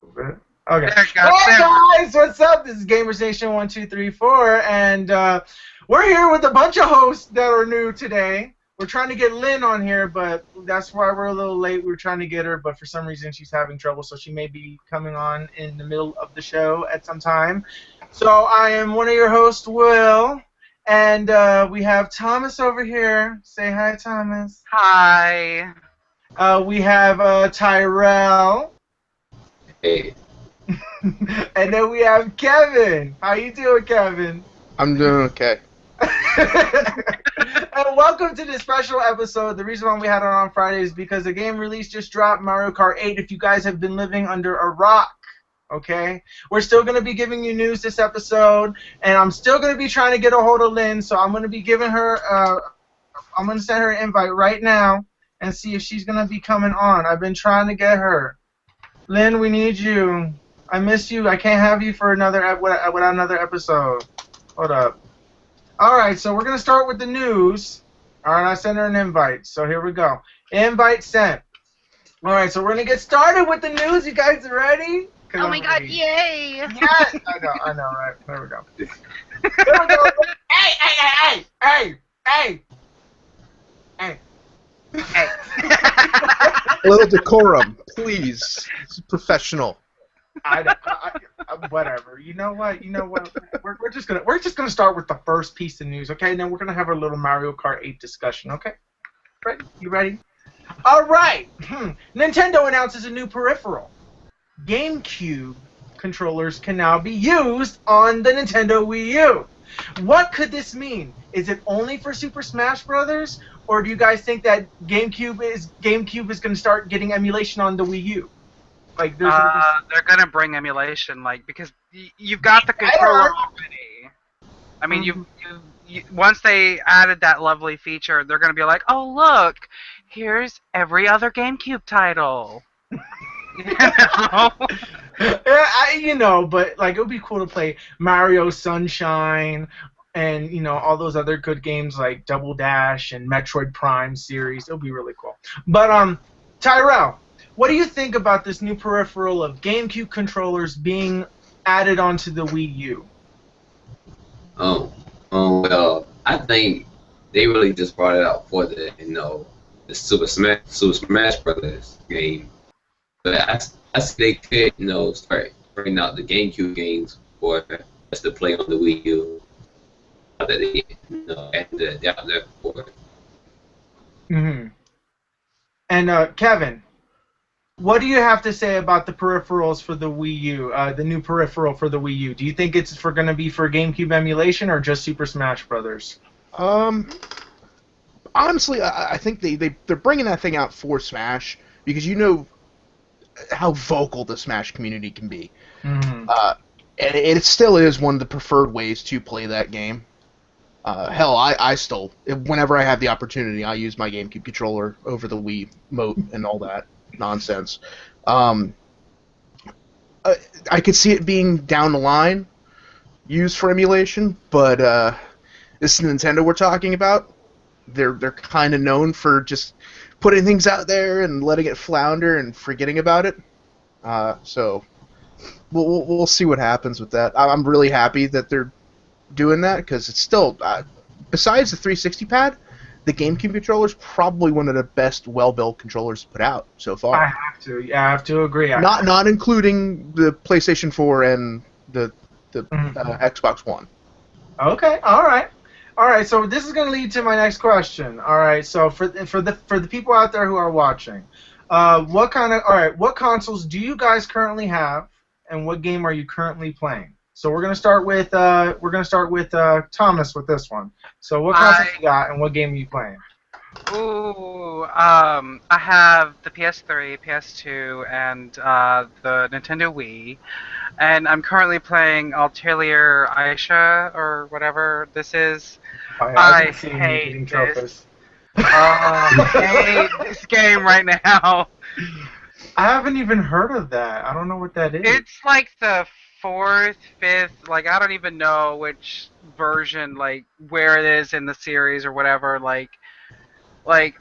Okay. There it goes. Hey guys, what's up? This is GamerStation1234, and we're here with a bunch of hosts that are new today. We're trying to get Lynn on here, but that's why we're a little late. We're trying to get her, but for some reason she's having trouble, so she may be coming on in the middle of the show at some time. So I am one of your hosts, Will, and we have Thomas over here. Say hi, Thomas. Hi. We have Tyrell. Hey, And then we have Kevin. How you doing, Kevin? I'm doing okay. And welcome to this special episode. The reason why we had it on Friday is because the game release just dropped, Mario Kart 8. If you guys have been living under a rock, okay? We're still going to be giving you news this episode, and I'm still going to be trying to get a hold of Lynn, so I'm going to be giving her, I'm going to send her an invite right now and see if she's going to be coming on. I've been trying to get her. Lynn, we need you. I miss you. I can't have you for another without another episode. Hold up. All right, so we're gonna start with the news. All right, I sent her an invite. So here we go. Invite sent. All right, so we're gonna get started with the news. You guys ready? Oh my god, yay! Yes, I know, right? There we go. There we go. Hey! A little decorum, please. It's professional. Whatever. You know what? We're just gonna start with the first piece of news, okay? And then we're gonna have a little Mario Kart 8 discussion, okay? Ready? You ready? All right. Nintendo announces a new peripheral. GameCube controllers can now be used on the Nintendo Wii U. What could this mean? Is it only for Super Smash Brothers, or do you guys think that GameCube is going to start getting emulation on the Wii U? Like, they're gonna bring emulation, like, because you've got the controller already. I mean, you once they added that lovely feature, they're gonna be like, oh look, here's every other GameCube title. But like it would be cool to play Mario Sunshine and all those other good games like Double Dash and Metroid Prime series. It would be really cool. But Tyrell, what do you think about this new peripheral of GameCube controllers being added onto the Wii U? Well, I think they really just brought it out for the Super Smash Brothers game. But I think they could, start bringing out the GameCube games for us to play on the Wii U. That they, add the adapter for it. Mm-hmm. And Kevin, what do you have to say about the peripherals for the Wii U, the new peripheral for the Wii U? Do you think it's going to be for GameCube emulation or just Super Smash Brothers? Honestly, I think they're bringing that thing out for Smash because you know how vocal the Smash community can be. Mm-hmm. And it still is one of the preferred ways to play that game. Hell, I still, whenever I have the opportunity, I use my GameCube controller over the Wii Mote and all that nonsense. I could see it being down the line used for emulation, but this is Nintendo we're talking about. They're kind of known for just putting things out there and letting it flounder and forgetting about it. So we'll see what happens with that. I'm really happy that they're doing that because it's still, besides the 360 pad, the GameCube controller is probably one of the best well-built controllers put out so far. I have to agree. Not including the PlayStation 4 and the Xbox One. Okay, all right. So this is going to lead to my next question. All right, so for the people out there who are watching, what consoles do you guys currently have, and what game are you currently playing? So we're gonna start with Thomas with this one. So what consoles you got, and what game are you playing? Ooh, I have the PS3, PS2, and the Nintendo Wii, and I'm currently playing Atelier Aisha or whatever this is. I hate this. I hate this game right now. I haven't even heard of that. I don't know what that is. It's like the 4th, 5th, like I don't even know which version, like where it is in the series or whatever. Like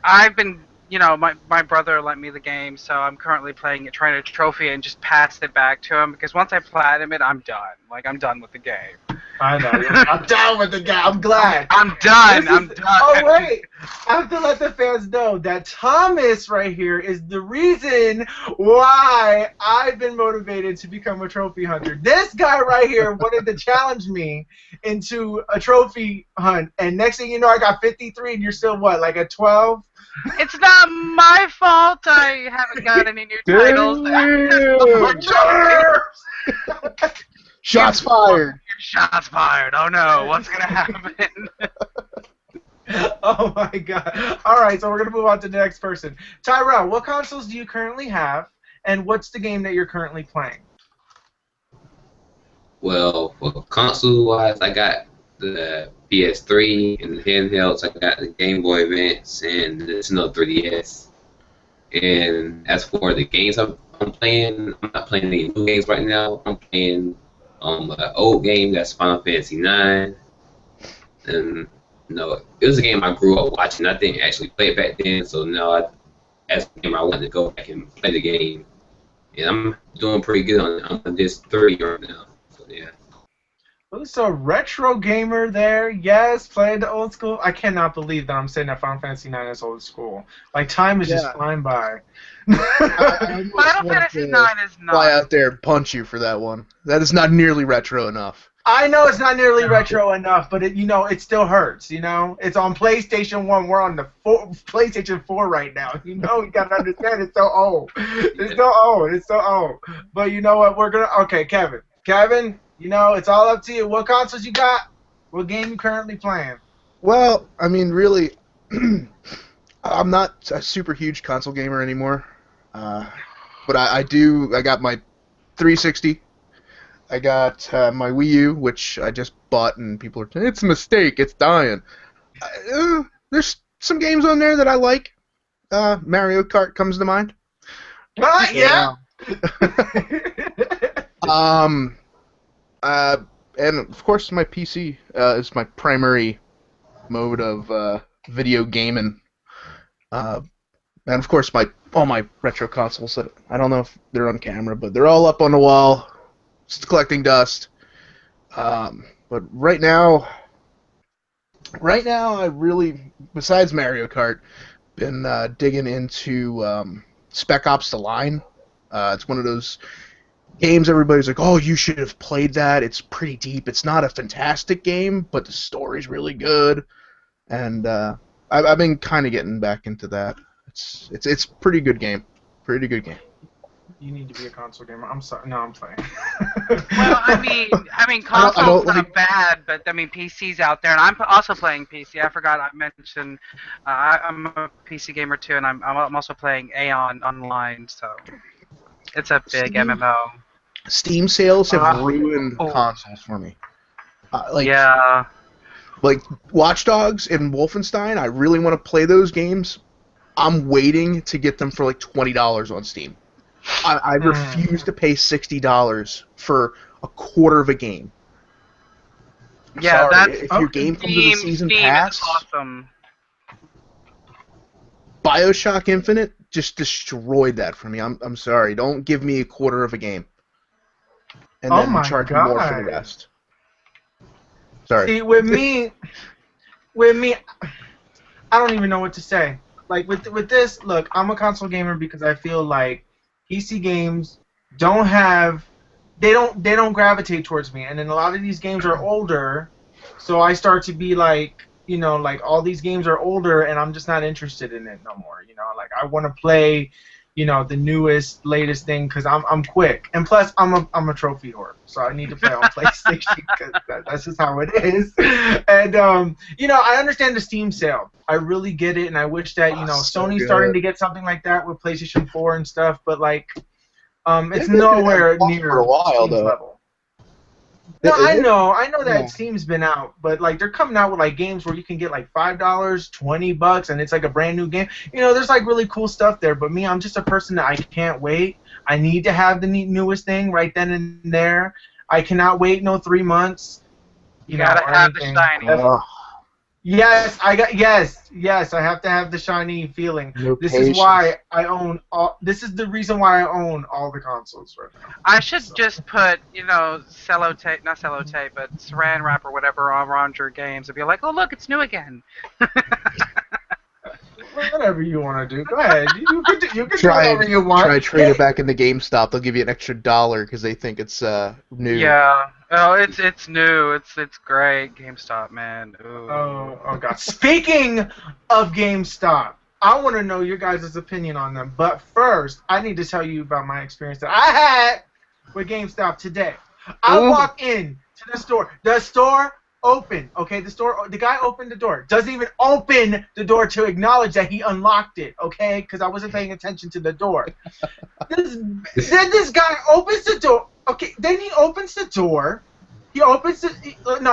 I've been you know, my brother lent me the game, so I'm currently playing it, trying to trophy it and just pass it back to him because once I platinum it, I'm done. Like I'm done with the game. I know. I'm done with the guy. I'm glad. I'm done. I'm done. Oh wait, I have to let the fans know that Thomas right here is the reason why I've been motivated to become a trophy hunter. This guy right here wanted to challenge me into a trophy hunt, and next thing you know, I got 53, and you're still what, like at 12? It's not my fault I haven't got any new titles. Shots fired. Shots fired. Oh no, what's gonna happen? Oh my god. Alright, so we're going to move on to the next person. Tyrell, what consoles do you currently have, and what's the game that you're currently playing? Well, for console-wise, I got the PS3 and the handhelds. I got the Game Boy Advance and the Nintendo 3DS. And as for the games I'm playing, I'm not playing any new games right now. I'm playing an old game that's Final Fantasy 9. And it was a game I grew up watching. I didn't actually play it back then, so now as a gamer, I wanted to go back and play the game. And I'm doing pretty good on it. I'm just 30 right now. So yeah. Well, so retro gamer there, yes, playing the old school. I cannot believe that I'm saying that Final Fantasy 9 is old school. Like time is just flying by. Final Fantasy 9 is not. Fly out there and punch you for that one. That is not nearly retro enough. I know it's not nearly retro enough, but it still hurts. It's on PlayStation 1. We're on the PlayStation 4 right now. You gotta understand it's so old. It's so old. It's so old. But you know what? Okay, Kevin. Kevin, it's all up to you. What consoles you got? What game you currently playing? Well, I mean, really, I'm not a super huge console gamer anymore. But I got my 360. I got my Wii U, which I just bought, and people are saying, it's a mistake, it's dying. There's some games on there that I like. Mario Kart comes to mind. Yeah. And of course my PC is my primary mode of video gaming. And of course all my retro consoles that I don't know if they're on camera, but they're all up on the wall. Just collecting dust. But right now I really, besides Mario Kart, been digging into Spec Ops: The Line. It's one of those games everybody's like, oh, you should have played that. It's pretty deep. It's not a fantastic game, but the story's really good. And I've been kind of getting back into that. It's pretty good game. Pretty good game. You need to be a console gamer. I'm sorry. No, I'm playing. Well, I mean, console's not bad, but I mean, PC's out there, and I'm also playing PC. I forgot I mentioned I'm a PC gamer too, and I'm also playing Aeon online, so it's a big MMO. Steam sales have ruined consoles for me. Yeah. Like Watch Dogs and Wolfenstein, I really want to play those games. I'm waiting to get them for like $20 on Steam. I refuse to pay $60 for a quarter of a game. Yeah, sorry, if your game comes with a season pass, is awesome. BioShock Infinite just destroyed that for me. I'm sorry. Don't give me a quarter of a game, and then charge me more for the rest. Sorry. See, with me, I don't even know what to say. Like with this, look, I'm a console gamer because I feel like PC games don't gravitate towards me, and then a lot of these games are older, so I start to be like, like all these games are older, and I'm just not interested in it no more. Like I want to play, the newest, latest thing because I'm quick, and plus I'm a trophy whore, so I need to play on PlayStation because that's just how it is. And I understand the Steam sale. I really get it, and I wish that Sony's starting to get something like that with PlayStation 4 and stuff, but like it's nowhere near for a while, Steam's level. No, I know that Steam's been out, but like they're coming out with like games where you can get like $5, $20, and it's like a brand new game. There's like really cool stuff there, but me, I'm just a person that I can't wait. I need to have the newest thing right then and there. I cannot wait 3 months. You gotta have the shiny. Yes, yes. I have to have the shiny feeling. No This is patience. why I own all. This is the reason why I own all the consoles right now. I should So. just put, sellotape, not sellotape, but saran wrap or whatever around your games and be like, oh look, it's new again. Whatever you want to do, go ahead. You can do Try whatever you want. try trade it back in the GameStop. They'll give you an extra $1 because they think it's new. Yeah. Oh, it's new. It's great. GameStop, man. Ooh. Oh God. Speaking of GameStop, I want to know your guys' opinion on them. But first, I need to tell you about my experience that I had with GameStop today. I Ooh. walk in to the store. The store opened. Okay, the guy opened the door. Doesn't even open the door to acknowledge that he unlocked it. Okay, because I wasn't paying attention to the door. Then this guy opens the door. Okay, then he opens the door. No,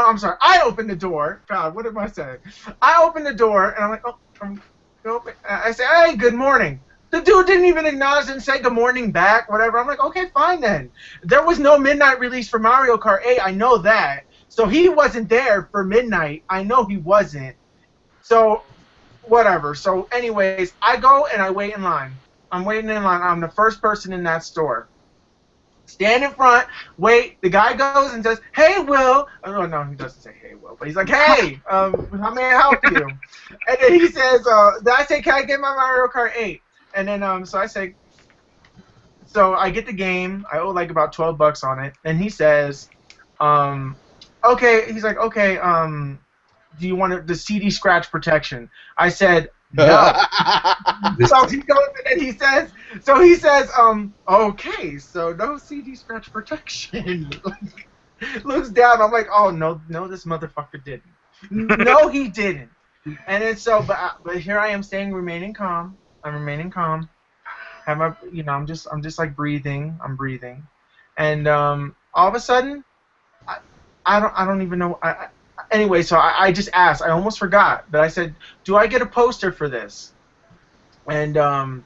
I'm sorry. I opened the door. God, what am I saying? I opened the door, and I'm like, open. I say, hey, good morning. The dude didn't even acknowledge and say good morning back, whatever. I'm like, okay, fine then. There was no midnight release for Mario Kart 8. I know that. So he wasn't there for midnight. I know he wasn't. So, whatever. So, anyways, I go and I wait in line. I'm waiting in line. I'm the first person in that store. Stand in front, wait. The guy goes and says, hey, Will. Oh, no, he doesn't say, hey, Will. But he's like, hey, how may I help you? And then he says, then I say, can I get my Mario Kart 8? And then, so I say, so I get the game. I owe like about $12 on it. And he says, okay. He's like, okay, do you want the CD scratch protection? I said, no. So he goes and he says, okay, so no CD scratch protection. Looks down. I'm like, oh no, this motherfucker didn't. No, he didn't. And then but here I am remaining calm. I'm remaining calm. Have my, I'm just like breathing. I'm breathing, and all of a sudden, I don't even know. Anyway, so I just asked. I almost forgot, but I said, do I get a poster for this? And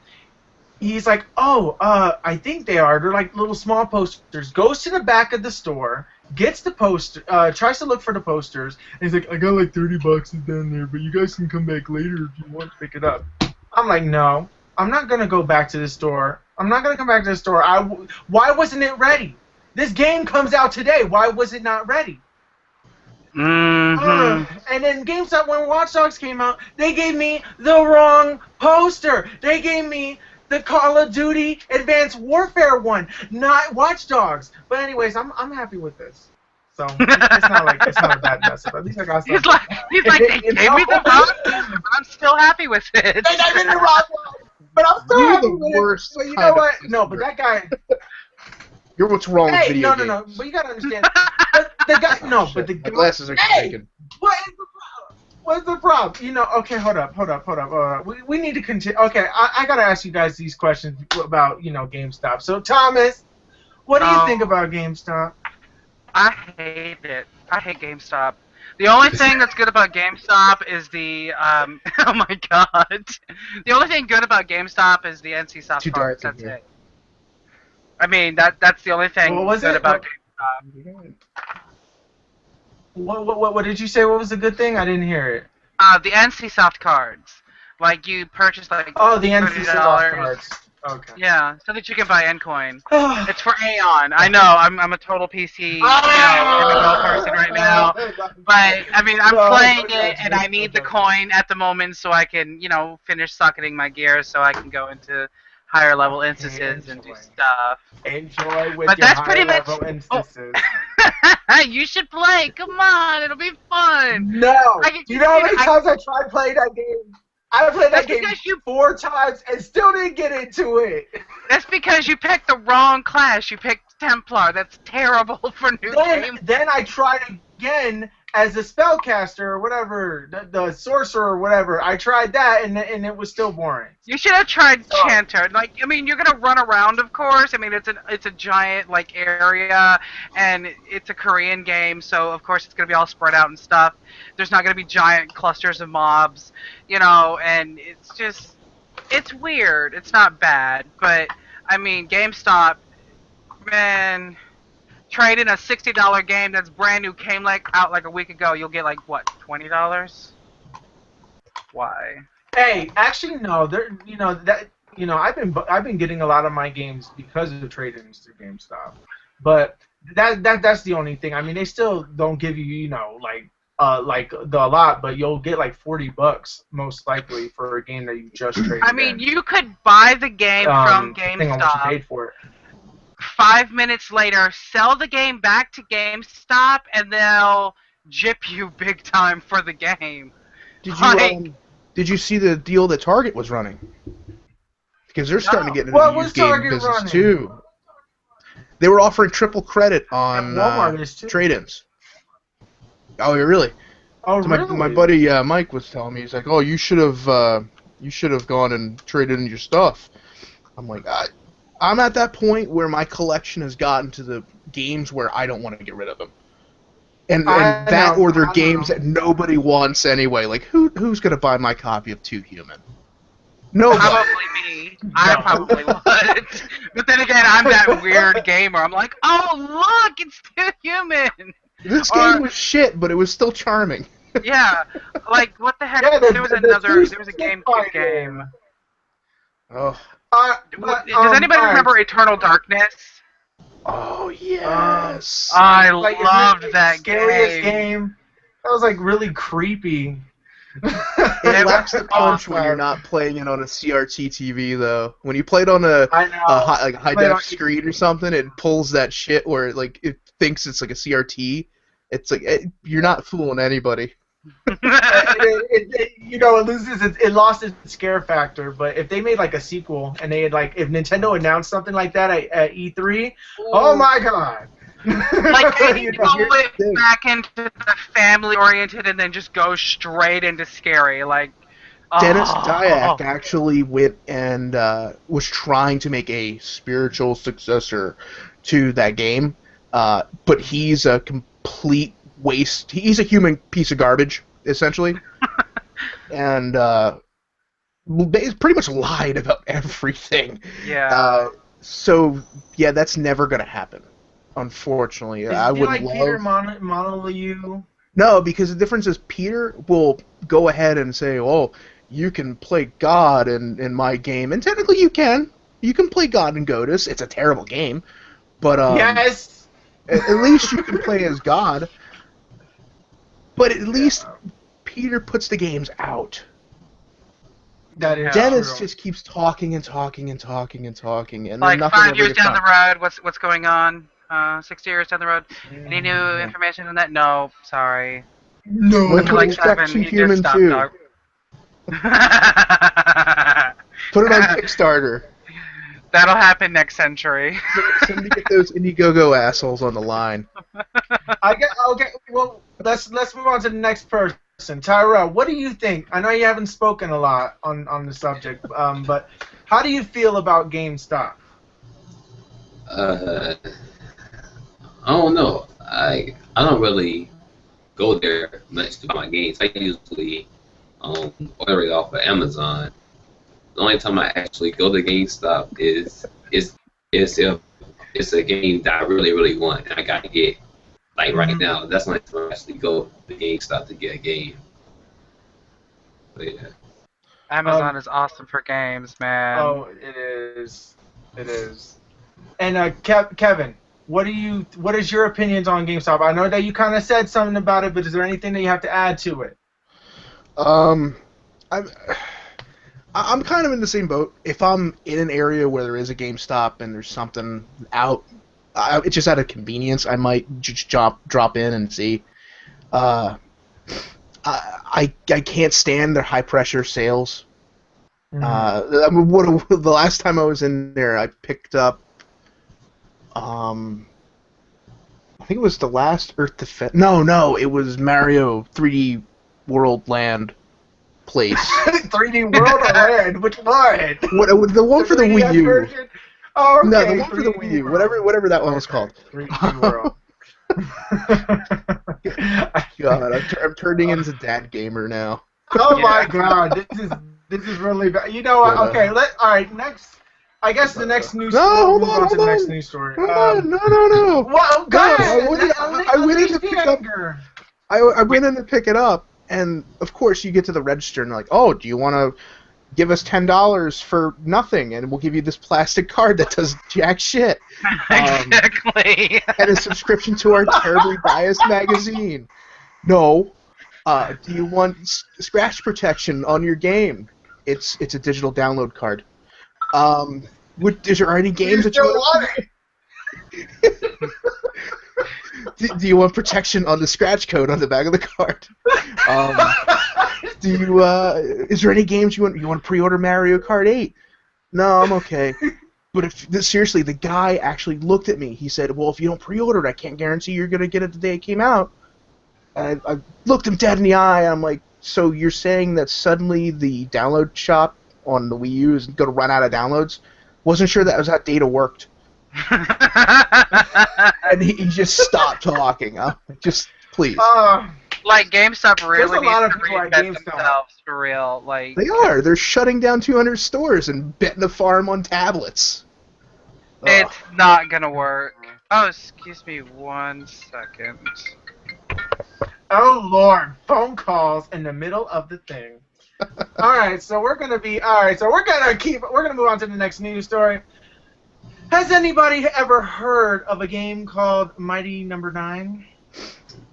he's like, oh, I think they are. They're like little small posters. Goes to the back of the store, gets the poster, tries to look for the posters, and he's like, I got like $30 down there, but you guys can come back later if you want to pick it up. I'm like, no, I'm not gonna go back to the store. I'm not gonna come back to the store. Why wasn't it ready? This game comes out today. Why was it not ready? Mm-hmm. And then GameStop, when Watch Dogs came out, they gave me the wrong poster. They gave me the Call of Duty Advanced Warfare one, not Watch Dogs. But anyways, I'm happy with this. So it's not a bad mess. But at least I got something. He's like, they gave me the wrong one, but I'm still happy with it. They gave me the wrong one, but I'm still You're happy the with worst it. But you kind know of what? No, customer. but that guy. You're what's wrong with Hey, video no, games. no. But you gotta understand. But the guy, no, but the My glasses are Hey! shaking. What is the problem? What's the problem? Okay, hold up. We need to continue. Okay, I gotta ask you guys these questions about, GameStop. So, Thomas, what do you think about GameStop? I hate it. I hate GameStop. The only thing that's good about GameStop is the oh my god. The only thing good about GameSop is the NC soft Too cards. dark in That's here. it. I mean that's the only thing What was good it? about GameStop. What did you say? What was the good thing? I didn't hear it. The NC soft cards. Like you purchase like Oh, the NC $30. soft cards. Okay. Yeah, so that you can buy Ncoin. It's for Aeon. I know, I'm a total PC, MMO person right now. But, I mean, I'm playing it, and I need the coin at the moment so I can, finish socketing my gear so I can go into higher level instances and do stuff. Enjoy with But your that's high pretty much- level instances. You should play. Come on, it'll be fun. No. I can- You know how many times I tried playing that game? I played that That's game because you- 4 times and still didn't get into it. That's because you picked the wrong class. You picked Templar. That's terrible for new games. Then I tried again as a spellcaster or whatever, the sorcerer or whatever. I tried that and it was still boring. You should have tried Chanter. Like, I mean, you're gonna run around, of course. I mean, it's a giant like area, and it's a Korean game, so of course it's gonna be all spread out and stuff. There's not gonna be giant clusters of mobs, and it's weird. It's not bad, but I mean, GameStop, man. Trade in a $60 game that's brand new, came out like a week ago. You'll get like what, $20? why. Hey, actually, no. I've been getting a lot of my games because of trade-ins through GameStop, but that's the only thing. I mean, they still don't give you, a lot, but you'll get like $40 most likely for a game that you just traded I mean, in. you could buy the game from Depending on what you GameStop. paid for it. 5 minutes later, sell the game back to GameStop, and they'll jip you big time for the game. Did you see the deal that Target was running? Because they're starting to get into What the was used game Target business running? too. They were offering triple credit on Walmart is too. trade-ins. Oh, yeah, really? Oh, So really? my buddy Mike was telling me, he's like, "Oh, you should have gone and traded in your stuff." I'm like, I'm at that point where my collection has gotten to the games where I don't want to get rid of them, and that or they're games that nobody wants anyway. Like, who's gonna buy my copy of Too Human? Nobody. Probably me. I probably would. But then again, I'm that weird gamer. I'm like, oh, look, it's Too Human. This game was shit, but it was still charming. Yeah, like, what the heck? Yeah, there was a GameCube game. Oh. Does anybody remember Eternal Darkness? Oh, yes. I loved that scariest game. That was like really creepy. It lacks the punch when you're not playing it on a CRT TV, though. When you play it on a high def screen or something, it pulls that shit where it thinks it's like a CRT. It's like you're not fooling anybody. It lost its scare factor. But if they made like a sequel and they had if Nintendo announced something like that at E3, oh my god! Like they need to go back into the family-oriented and then just go straight into scary. Like Dennis Dyack actually went and was trying to make a spiritual successor to that game, but he's a complete waste. He's a human piece of garbage, essentially, and pretty much lied about everything. Yeah. So yeah, that's never gonna happen. Unfortunately, I would love. Peter Molyneux? No, because the difference is Peter will go ahead and say, "Oh, you can play God in my game," and technically you can. You can play God in Godus. It's a terrible game, but yes. At least you can play as God. But at least Peter puts the games out. That is Dennis true. just keeps talking and talking and talking and talking, and like then nothing 5 years ever gets down the done. road, what's going on? 6 years down the road. Any new information on that? No, sorry. No. When Like it's back 7, to you Human just stop, too. dog. Put it on Kickstarter. That'll happen next century. Somebody get those Indiegogo assholes on the line. Okay. Well, let's move on to the next person. Tyrell, what do you think? I know you haven't spoken a lot on the subject, but how do you feel about GameStop? I don't know. I don't really go there much to buy my games. I usually order it off of Amazon. The only time I actually go to GameStop is if it's a game that I really want and I gotta get. Like right now, that's the only time I actually go to GameStop to get a game. But yeah. Amazon is awesome for games, man. Oh, it is. It is. And Kevin, what is your opinions on GameStop? I know that you kind of said something about it, but is there anything that you have to add to it? I'm kind of in the same boat. If I'm in an area where there is a GameStop and there's something out, it's just out of convenience, I might just drop in and see. I can't stand their high pressure sales. The last time I was in there, I picked up. I think it was the last Earth Defense. No, it was Mario 3D World Land place. 3D World or Land? Which one? The one for the Wii U. Version? Oh, okay. No, the one for the Wii U. Whatever that one was called. 3D World. God, I'm turning into dad gamer now. Oh my God, this is really bad. You know what? Okay, all right. Next. I guess the next news story. No, hold on to the next news story. No. Well, guys, I went in to pick it up. I went in to pick it up, And of course, you get to the register and like, oh, do you want to give us $10 for nothing, and we'll give you this plastic card that does jack shit. Exactly. And a subscription to our terribly biased magazine. No. Do you want scratch protection on your game? It's a digital download card. Is there any games that you want? Do you want protection on the scratch code on the back of the card? Is there any games you want? You want to pre-order Mario Kart 8? No, I'm okay. But seriously, the guy actually looked at me. He said, "Well, if you don't pre-order it, I can't guarantee you're gonna get it the day it came out." And I looked him dead in the eye. I'm like, "So you're saying that suddenly the download shop on the Wii U is going to run out of downloads?" Wasn't sure that was how data worked. And he just stopped talking. Just please. Like GameStop really There's a lot of needs to people at reinvent GameStop. themselves for real. Like They are. They're shutting down 200 stores and betting the farm on tablets. it's not gonna work. Oh, excuse me 1 second. Oh Lord, phone calls in the middle of the thing. All right, so we're gonna move on to the next news story. Has anybody ever heard of a game called Mighty Number 9?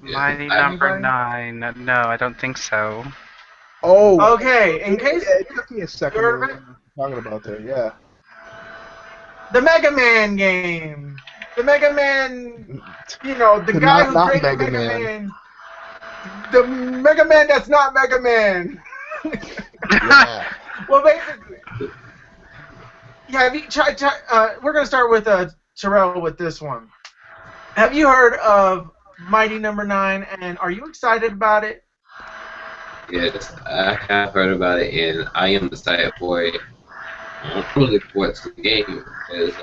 Mighty Number 9. No, I don't think so. Oh. Okay, in case it took me a second to you're- remember what you're talking about there. Yeah. the Mega Man game, the Mega Man, the guy not who created Mega Mega Man. Man, the Mega Man that's not Mega Man. Yeah. Well, basically, yeah. We're gonna start with Terrell with this one. Have you heard of Mighty Number 9, and are you excited about it? Yes, I have heard about it, and I am excited for it. I'm really looking forward to the game because,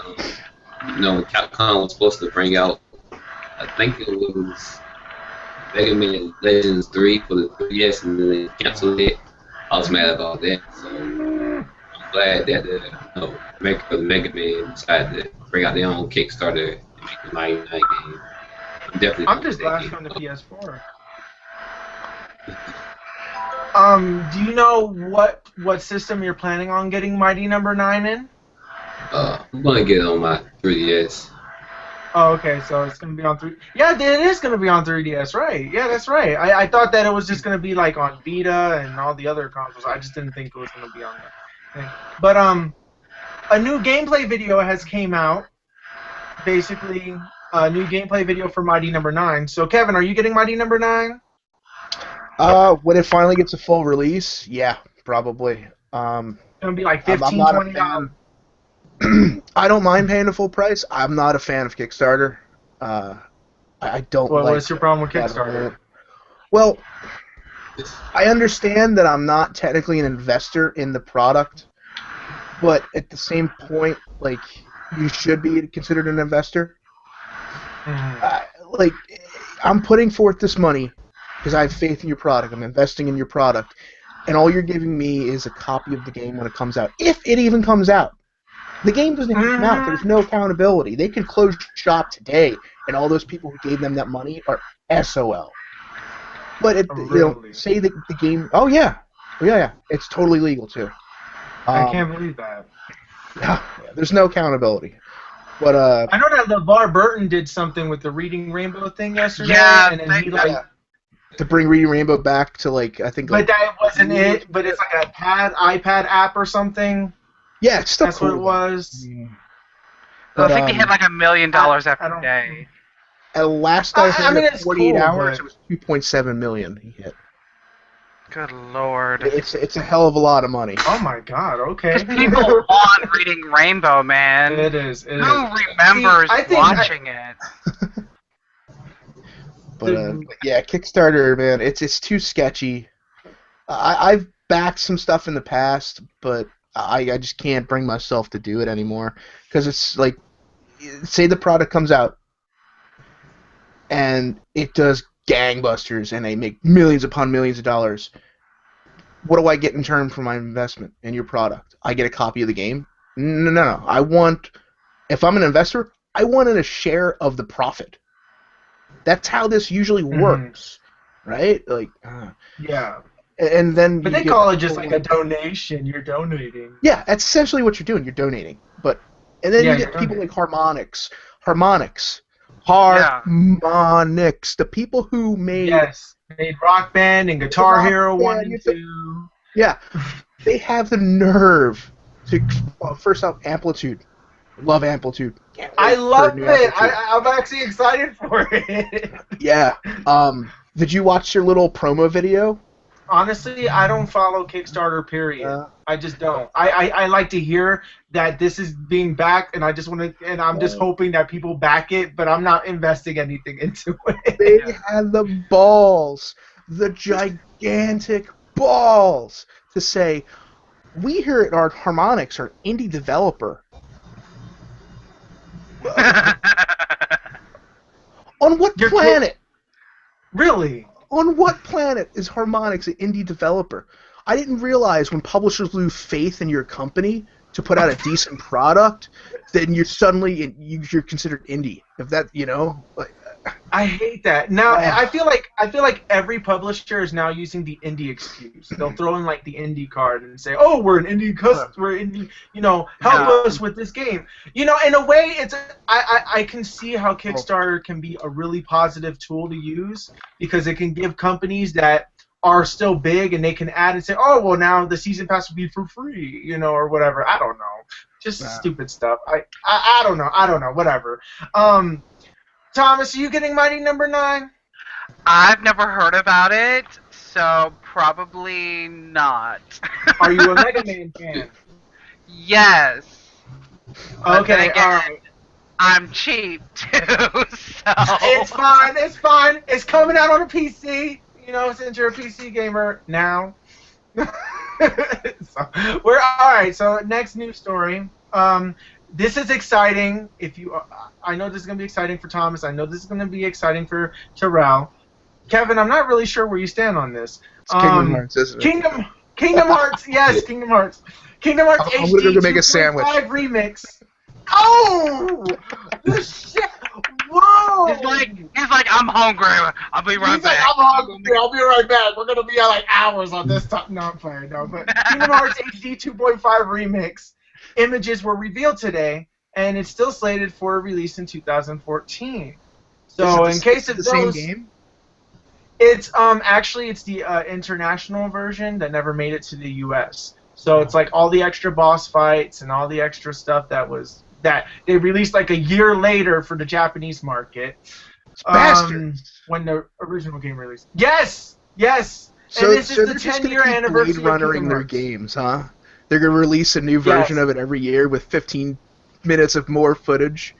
Capcom was supposed to bring out, I think it was Mega Man Legends 3 for the 3DS, and then they canceled it. I was mad about that, so I'm glad that the Mega Man decided to bring out their own Kickstarter and make the 99 game. I'm just glad it's on the PS4. Do you know what system you're planning on getting Mighty Number 9 in? I'm gonna get it on my 3DS. Oh, okay, so it's gonna be on 3. Yeah, it is gonna be on 3DS, right? Yeah, that's right. I thought that it was just gonna be like on Vita and all the other consoles. I just didn't think it was gonna be on that thing. But a new gameplay video has came out. Basically, a new gameplay video for Mighty Number 9. So, Kevin, are you getting Mighty Number 9? When it finally gets a full release, yeah, probably. It's gonna be like I'm $15, not a $20. fan. I don't mind paying the full price. I'm not a fan of Kickstarter. I don't Well, like. what's your problem with that Kickstarter? whole- Well, I understand that I'm not technically an investor in the product, but at the same point, like, you should be considered an investor. Like, I'm putting forth this money because I have faith in your product. I'm investing in your product, and all you're giving me is a copy of the game when it comes out, if it even comes out. The game doesn't even come out. There's no accountability. They could close shop today, and all those people who gave them that money are SOL. But Really? say that the game. Oh yeah, it's totally legal too. I can't believe that. Yeah, there's no accountability. But I know that LeVar Burton did something with the Reading Rainbow thing yesterday, Yeah, and then he like. to bring Reading Rainbow back to like I think. But Like, that wasn't it. But it's like a iPad app or something. yeah, it's still That's cool. what it was. But, I think they hit like $1 million I every don't- day. At last I heard, I mean, in it's 48 cool, hours, but- it was 2.7 million he hit. Good lord. It's a hell of a lot of money. Oh my God. Okay. Because people want Reading Rainbow, man. It is. It Who is. remembers See, I think watching it? But yeah, Kickstarter, man, it's too sketchy. I've backed some stuff in the past, but I just can't bring myself to do it anymore because it's like, say the product comes out and it does gangbusters and they make millions upon millions of dollars. What do I get in return for my investment in your product? I get a copy of the game? No. If I'm an investor, I wanted a share of the profit. That's how this usually works. right? Like, Yeah. and then But you they get call it just people like a donation. You're donating. yeah, that's essentially what you're doing. You're donating. But and then Yeah, you you're get people donating. like Harmonix, Yeah. Harmonix, the people who made Yes. Made Rock Band and the Guitar Rock Hero 1 Band. and 2. Yeah, they have the nerve to first off Amplitude. Love Amplitude. Can't I wait for a love new it. Amplitude. I'm actually excited for it. Yeah. Did you watch your little promo video? Honestly, I don't follow Kickstarter, period. I just don't. I like to hear that this is being backed, and I just want to, and I'm just hoping that people back it, but I'm not investing anything into it. They had the balls, the gigantic balls, to say, we here at Art Harmonix are an indie developer. On what You're planet? Really? On what planet is Harmonix an indie developer? I didn't realize when publishers lose faith in your company to put out a decent product, then you're suddenly you're considered indie. If that, like, I hate that. Now I feel like every publisher is now using the indie excuse. They'll throw in like the indie card and say, "Oh, we're an indie customer, indie, help us with this game." In a way, I can see how Kickstarter can be a really positive tool to use because it can give companies that are still big and they can add and say, "Oh, well now the season pass will be for free," or whatever. I don't know, just stupid stuff. I don't know, whatever. Thomas, are you getting Mighty Number 9? I've never heard about it, so probably not. Are you a Mega Man fan? Yes. But then Okay, again, alright. I'm cheap too, so. It's fine. It's coming out on a PC, since you're a PC gamer now. Alright, so next news story. This is exciting. I know this is going to be exciting for Thomas. I know this is going to be exciting for Terrell. Kevin, I'm not really sure where you stand on this. it's Kingdom Hearts, isn't it? Kingdom Hearts, yes, Kingdom Hearts. Kingdom Hearts I'm HD gonna go make a sandwich. 2.5 remix. Oh! The shit! Whoa! He's like, I'm hungry. I'll be right He's like, back. I'm hungry. I'll be right back. We're gonna be at like hours on this top. No, I'm playing. No, but Kingdom Hearts HD 2.5 remix images were revealed today, and it's still slated for release in 2014. So in case of the those, same game, it's actually it's the international version that never made it to the U.S. So it's like all the extra boss fights and all the extra stuff that they released like a year later for the Japanese market. bastards. When the original game released. Yes. So, And this so is they're the just 10-year gonna keep anniversary Blade of Kingdom Runnering their Hearts. games, huh? They're gonna release a new version of it every year with 15 minutes of more footage.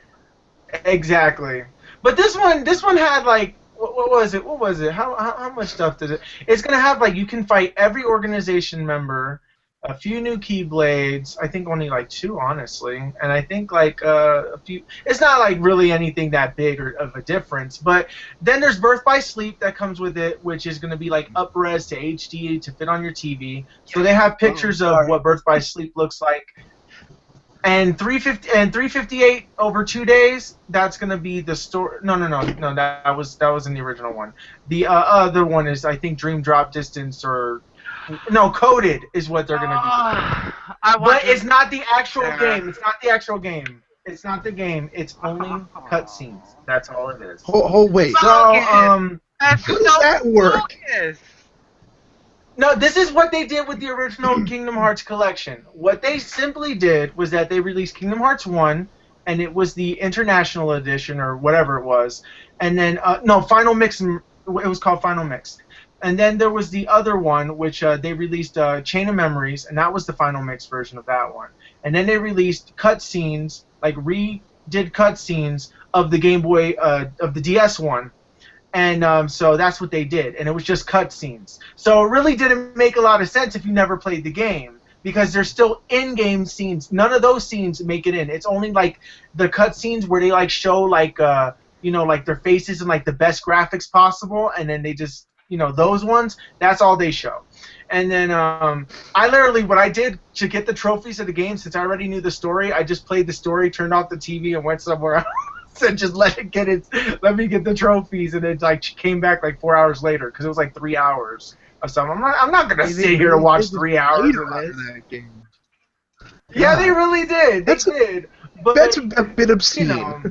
Exactly. But this one had like what was it? How much stuff did it? It's gonna have like you can fight every organization member, a few new Keyblades. I think only like 2, honestly, and I think like a few. It's not like really anything that big or of a difference. But then there's Birth by Sleep that comes with it, which is gonna be like up-res to HD to fit on your TV. So they have pictures of what Birth by Sleep looks like. And 358 over 2 days. That's gonna be the story. No. That was in the original one. The other one is I think Dream Drop Distance or no Coded is what they're gonna do. But it's not the actual game. It's not the actual game. It's not the game. It's only cutscenes. That's all it is. Wait. So That's How does that work? bogus. No, this is what they did with the original Kingdom Hearts collection. What they simply did was that they released Kingdom Hearts 1, and it was the International Edition, or whatever it was. And then, Final Mix, it was called Final Mix. And then there was the other one, which they released Chain of Memories, and that was the Final Mix version of that one. And then they released cutscenes, like redid cutscenes of the Game Boy, of the DS one. And so that's what they did, and it was just cutscenes. So it really didn't make a lot of sense if you never played the game, because there's still in-game scenes. None of those scenes make it in. It's only like the cutscenes where they like show like like their faces and like the best graphics possible, and then they just those ones. That's all they show. And then I literally what I did to get the trophies of the game, since I already knew the story, I just played the story, turned off the TV, and went somewhere else. said just let me get the trophies, and it like came back like 4 hours later because it was like 3 hours or something. I'm not gonna sit here and watch 3 hours of this. That game. Yeah, they really did. They did. But That's a bit obscene. You know,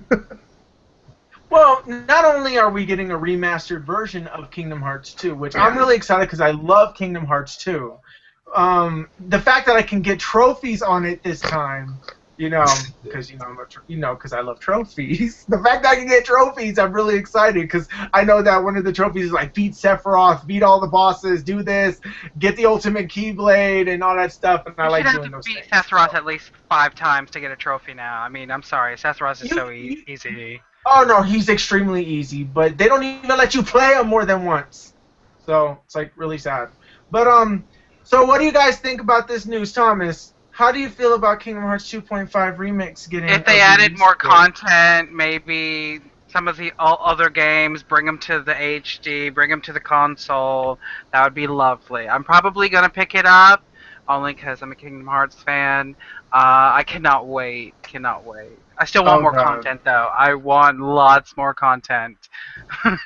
well, not only are we getting a remastered version of Kingdom Hearts 2, which I'm really excited because I love Kingdom Hearts 2. The fact that I can get trophies on it this time, because because I love trophies. The fact that I can get trophies, I'm really excited because I know that one of the trophies is like beat Sephiroth, beat all the bosses, do this, get the ultimate Keyblade, and all that stuff. And I like doing those things. You should have to beat Sephiroth at least 5 times to get a trophy now. I mean, I'm sorry, Sephiroth is so easy. Oh no, he's extremely easy, but they don't even let you play him more than once. So it's like really sad. But so what do you guys think about this news, Thomas? How do you feel about Kingdom Hearts 2.5 Remix getting? If they added more content, maybe some of the other games, bring them to the HD, bring them to the console, that would be lovely. I'm probably gonna pick it up, only because I'm a Kingdom Hearts fan. I cannot wait. I still want more content, though. I want lots more content. I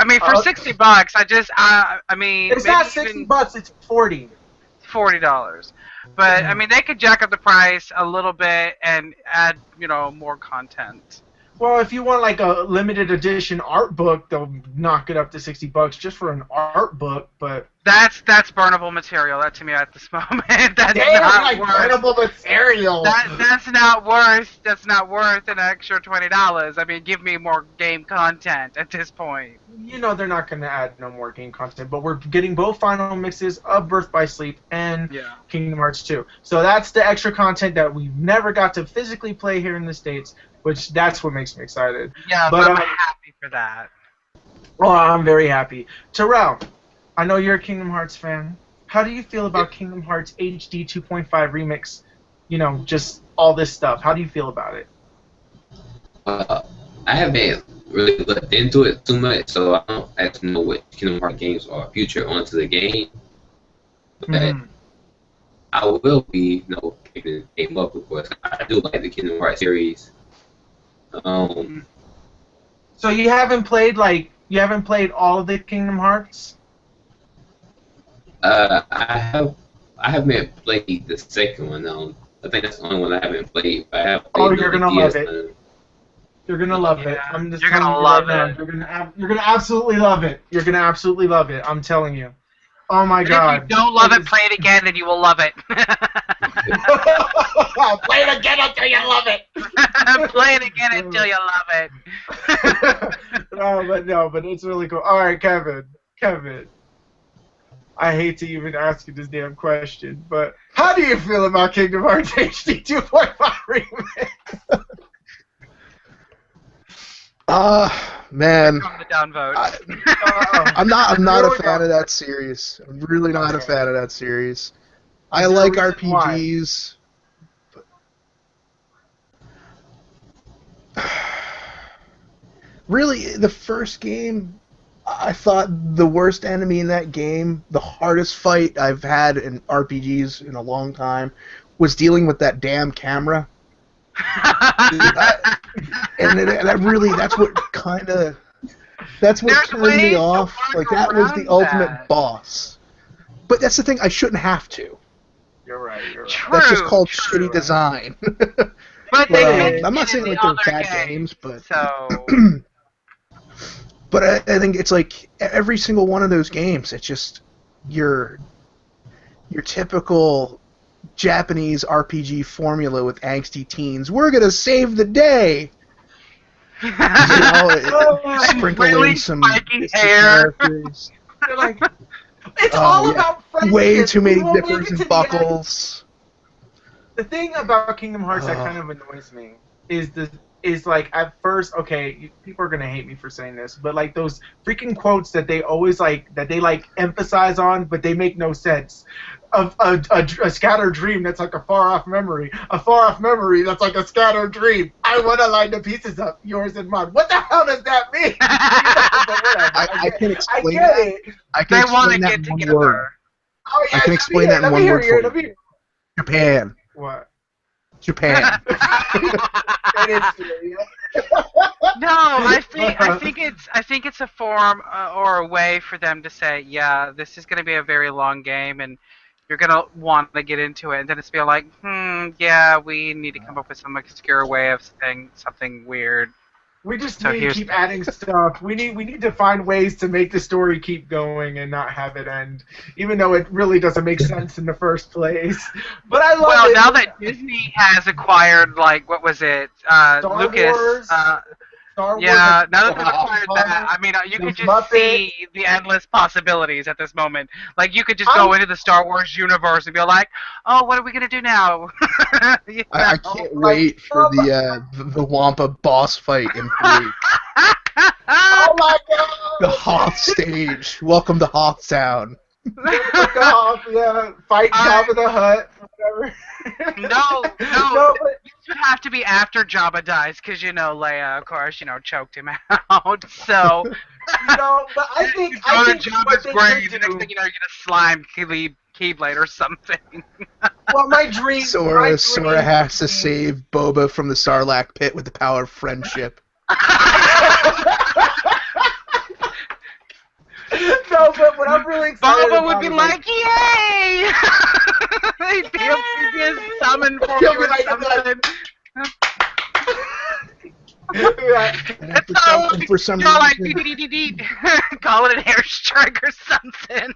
mean, for $60, I mean... It's not $60, it's $40. $40. But, I mean, they could jack up the price a little bit and add, more content. Well, if you want like a limited edition art book, they'll knock it up to $60 just for an art book. But that's burnable material. That to me at this moment, that's not like worth burnable material. That's not worth an extra $20. I mean, give me more game content at this point. They're not going to add no more game content, but we're getting both final mixes of Birth by Sleep and Kingdom Hearts 2. So that's the extra content that we never got to physically play here in the States. Which that's what makes me excited. Yeah, but I'm happy for that. Well, I'm very happy. Terrell, I know you're a Kingdom Hearts fan. How do you feel about Kingdom Hearts HD 2.5 Remix? Just all this stuff. How do you feel about it? I haven't really looked into it too much, so I don't actually know what Kingdom Hearts games are future onto the game. But I will be, picking the game up, of course. I do like the Kingdom Hearts series. So you haven't played all of the Kingdom Hearts? I haven't played the second one. I think that's the only one I haven't played. But I have played you're gonna love it. You're gonna love it. I'm just telling you right now. You're gonna absolutely love it. You're gonna absolutely love it. I'm telling you. Oh my God! If you don't love it, play it again, and you will love it. Play it again until you love it. Play it again until you love it. No, but it's really cool. All right, Kevin. I hate to even ask you this damn question, but how do you feel about Kingdom Hearts HD 2.5 Remix? Man. The downvote. I'm not a fan of that series. I'm really not a fan of that series. I like RPGs. But really, the first game, I thought the worst enemy in that game, the hardest fight I've had in RPGs in a long time, was dealing with that damn camera. That's what turned me off. Like, that was the ultimate boss. But that's the thing, I shouldn't have to. You're right. True, that's just called shitty design. But I'm not saying like they're bad games, but so. But I think it's like every single one of those games, it's just your typical Japanese RPG formula with angsty teens. We're gonna save the day. Sprinkle in some characters. It's all about friendship. Way too many dippers and buckles. The thing about Kingdom Hearts that kind of annoys me is like at first, okay, people are gonna hate me for saying this, but like those freaking quotes that they always emphasize on, but they make no sense. A scattered dream that's like a far off memory. A far off memory that's like a scattered dream. I want to line the pieces up, yours and mine. What the hell does that mean? I can explain that. I can explain that in one word. Oh, yeah, I can explain that in one word for you. Japan. What? Japan. No, I think it's a form or a way for them to say, yeah, this is going to be a very long game, and you're going to want to get into it, and then it's be like, yeah, we need to come up with some obscure way of saying something weird. We just So need to here's keep adding stuff. We need to find ways to make the story keep going and not have it end, even though it really doesn't make sense in the first place. But I love well, it. now that Disney has acquired, like, what was it, Star Lucas? Wars, Star Wars, Yeah, now that they've Wow. acquired that, I mean, you The could just Muppets. see the endless possibilities at this moment. Like, you could just go into the Star Wars universe and be like, oh, what are we going to do now? You I know? can't wait for the Wampa boss fight in 3. Oh my The god! Hoth stage. Welcome to Hothtown. Look off, yeah. Fight Jabba the Hutt, whatever. No, No, but it would have to be after Jabba dies, because, Leia, of course, choked him out. So, but I think you go to what Jabba's they grave, could the next do. thing you know, you're going to slime Keyblade or something. Well, my dream. Sora has to save Boba from the Sarlacc pit with the power of friendship. No, but what I'm really excited Boba about would be is, like, yay! he'd be summoned for He'll you be or like- something. yeah. That's how For some you're like, reason, dee call it an airstrike or something.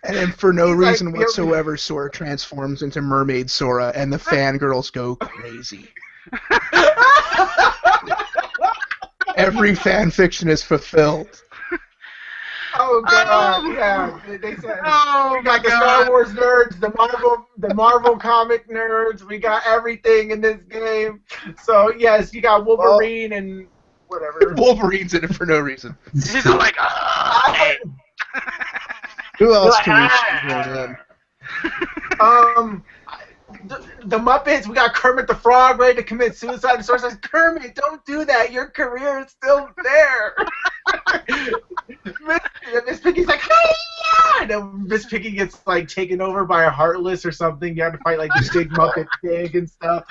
and then for no He's like, reason whatsoever, Sora transforms into Mermaid Sora, and the fangirls go crazy. Every fan fiction is fulfilled. Oh god, yeah. They said Oh we got the my Star God. Wars nerds, the Marvel comic nerds. We got everything in this game. So yes, you got Wolverine and whatever. Wolverine's in it for no reason. He's all like, hey. Who else Like, can we throw in? The Muppets. We got Kermit the Frog ready to commit suicide. The Sora says, Kermit, don't do that. Your career is still there. Miss Piggy's like, hey, yeah! And then Miss Piggy gets like taken over by a Heartless or something. You have to fight like the big Muppet pig and stuff,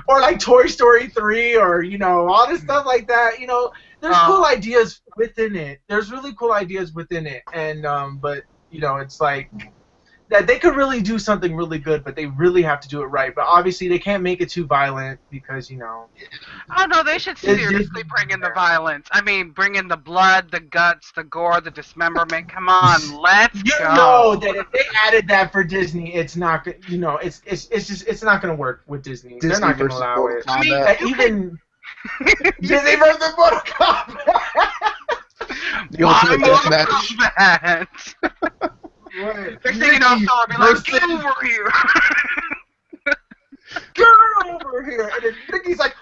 or like Toy Story 3, or all this stuff like that. There's cool ideas within it. There's really cool ideas within it, and but it's like that they could really do something really good, but they really have to do it right. But obviously they can't make it too violent because Oh no, they should seriously bring in the violence. I mean, bring in the blood, the guts, the gore, the dismemberment. Come on, let's you go. know that if they added that for Disney, it's not it's not gonna work with Disney. They're not gonna versus allow Mortal it. Kombat. That even Disney versus Mortal Kombat. The ultimate deathmatch. Kombat. Right. Next thing you know, I'll be like, get over here. Get over here, and then Mickey's like,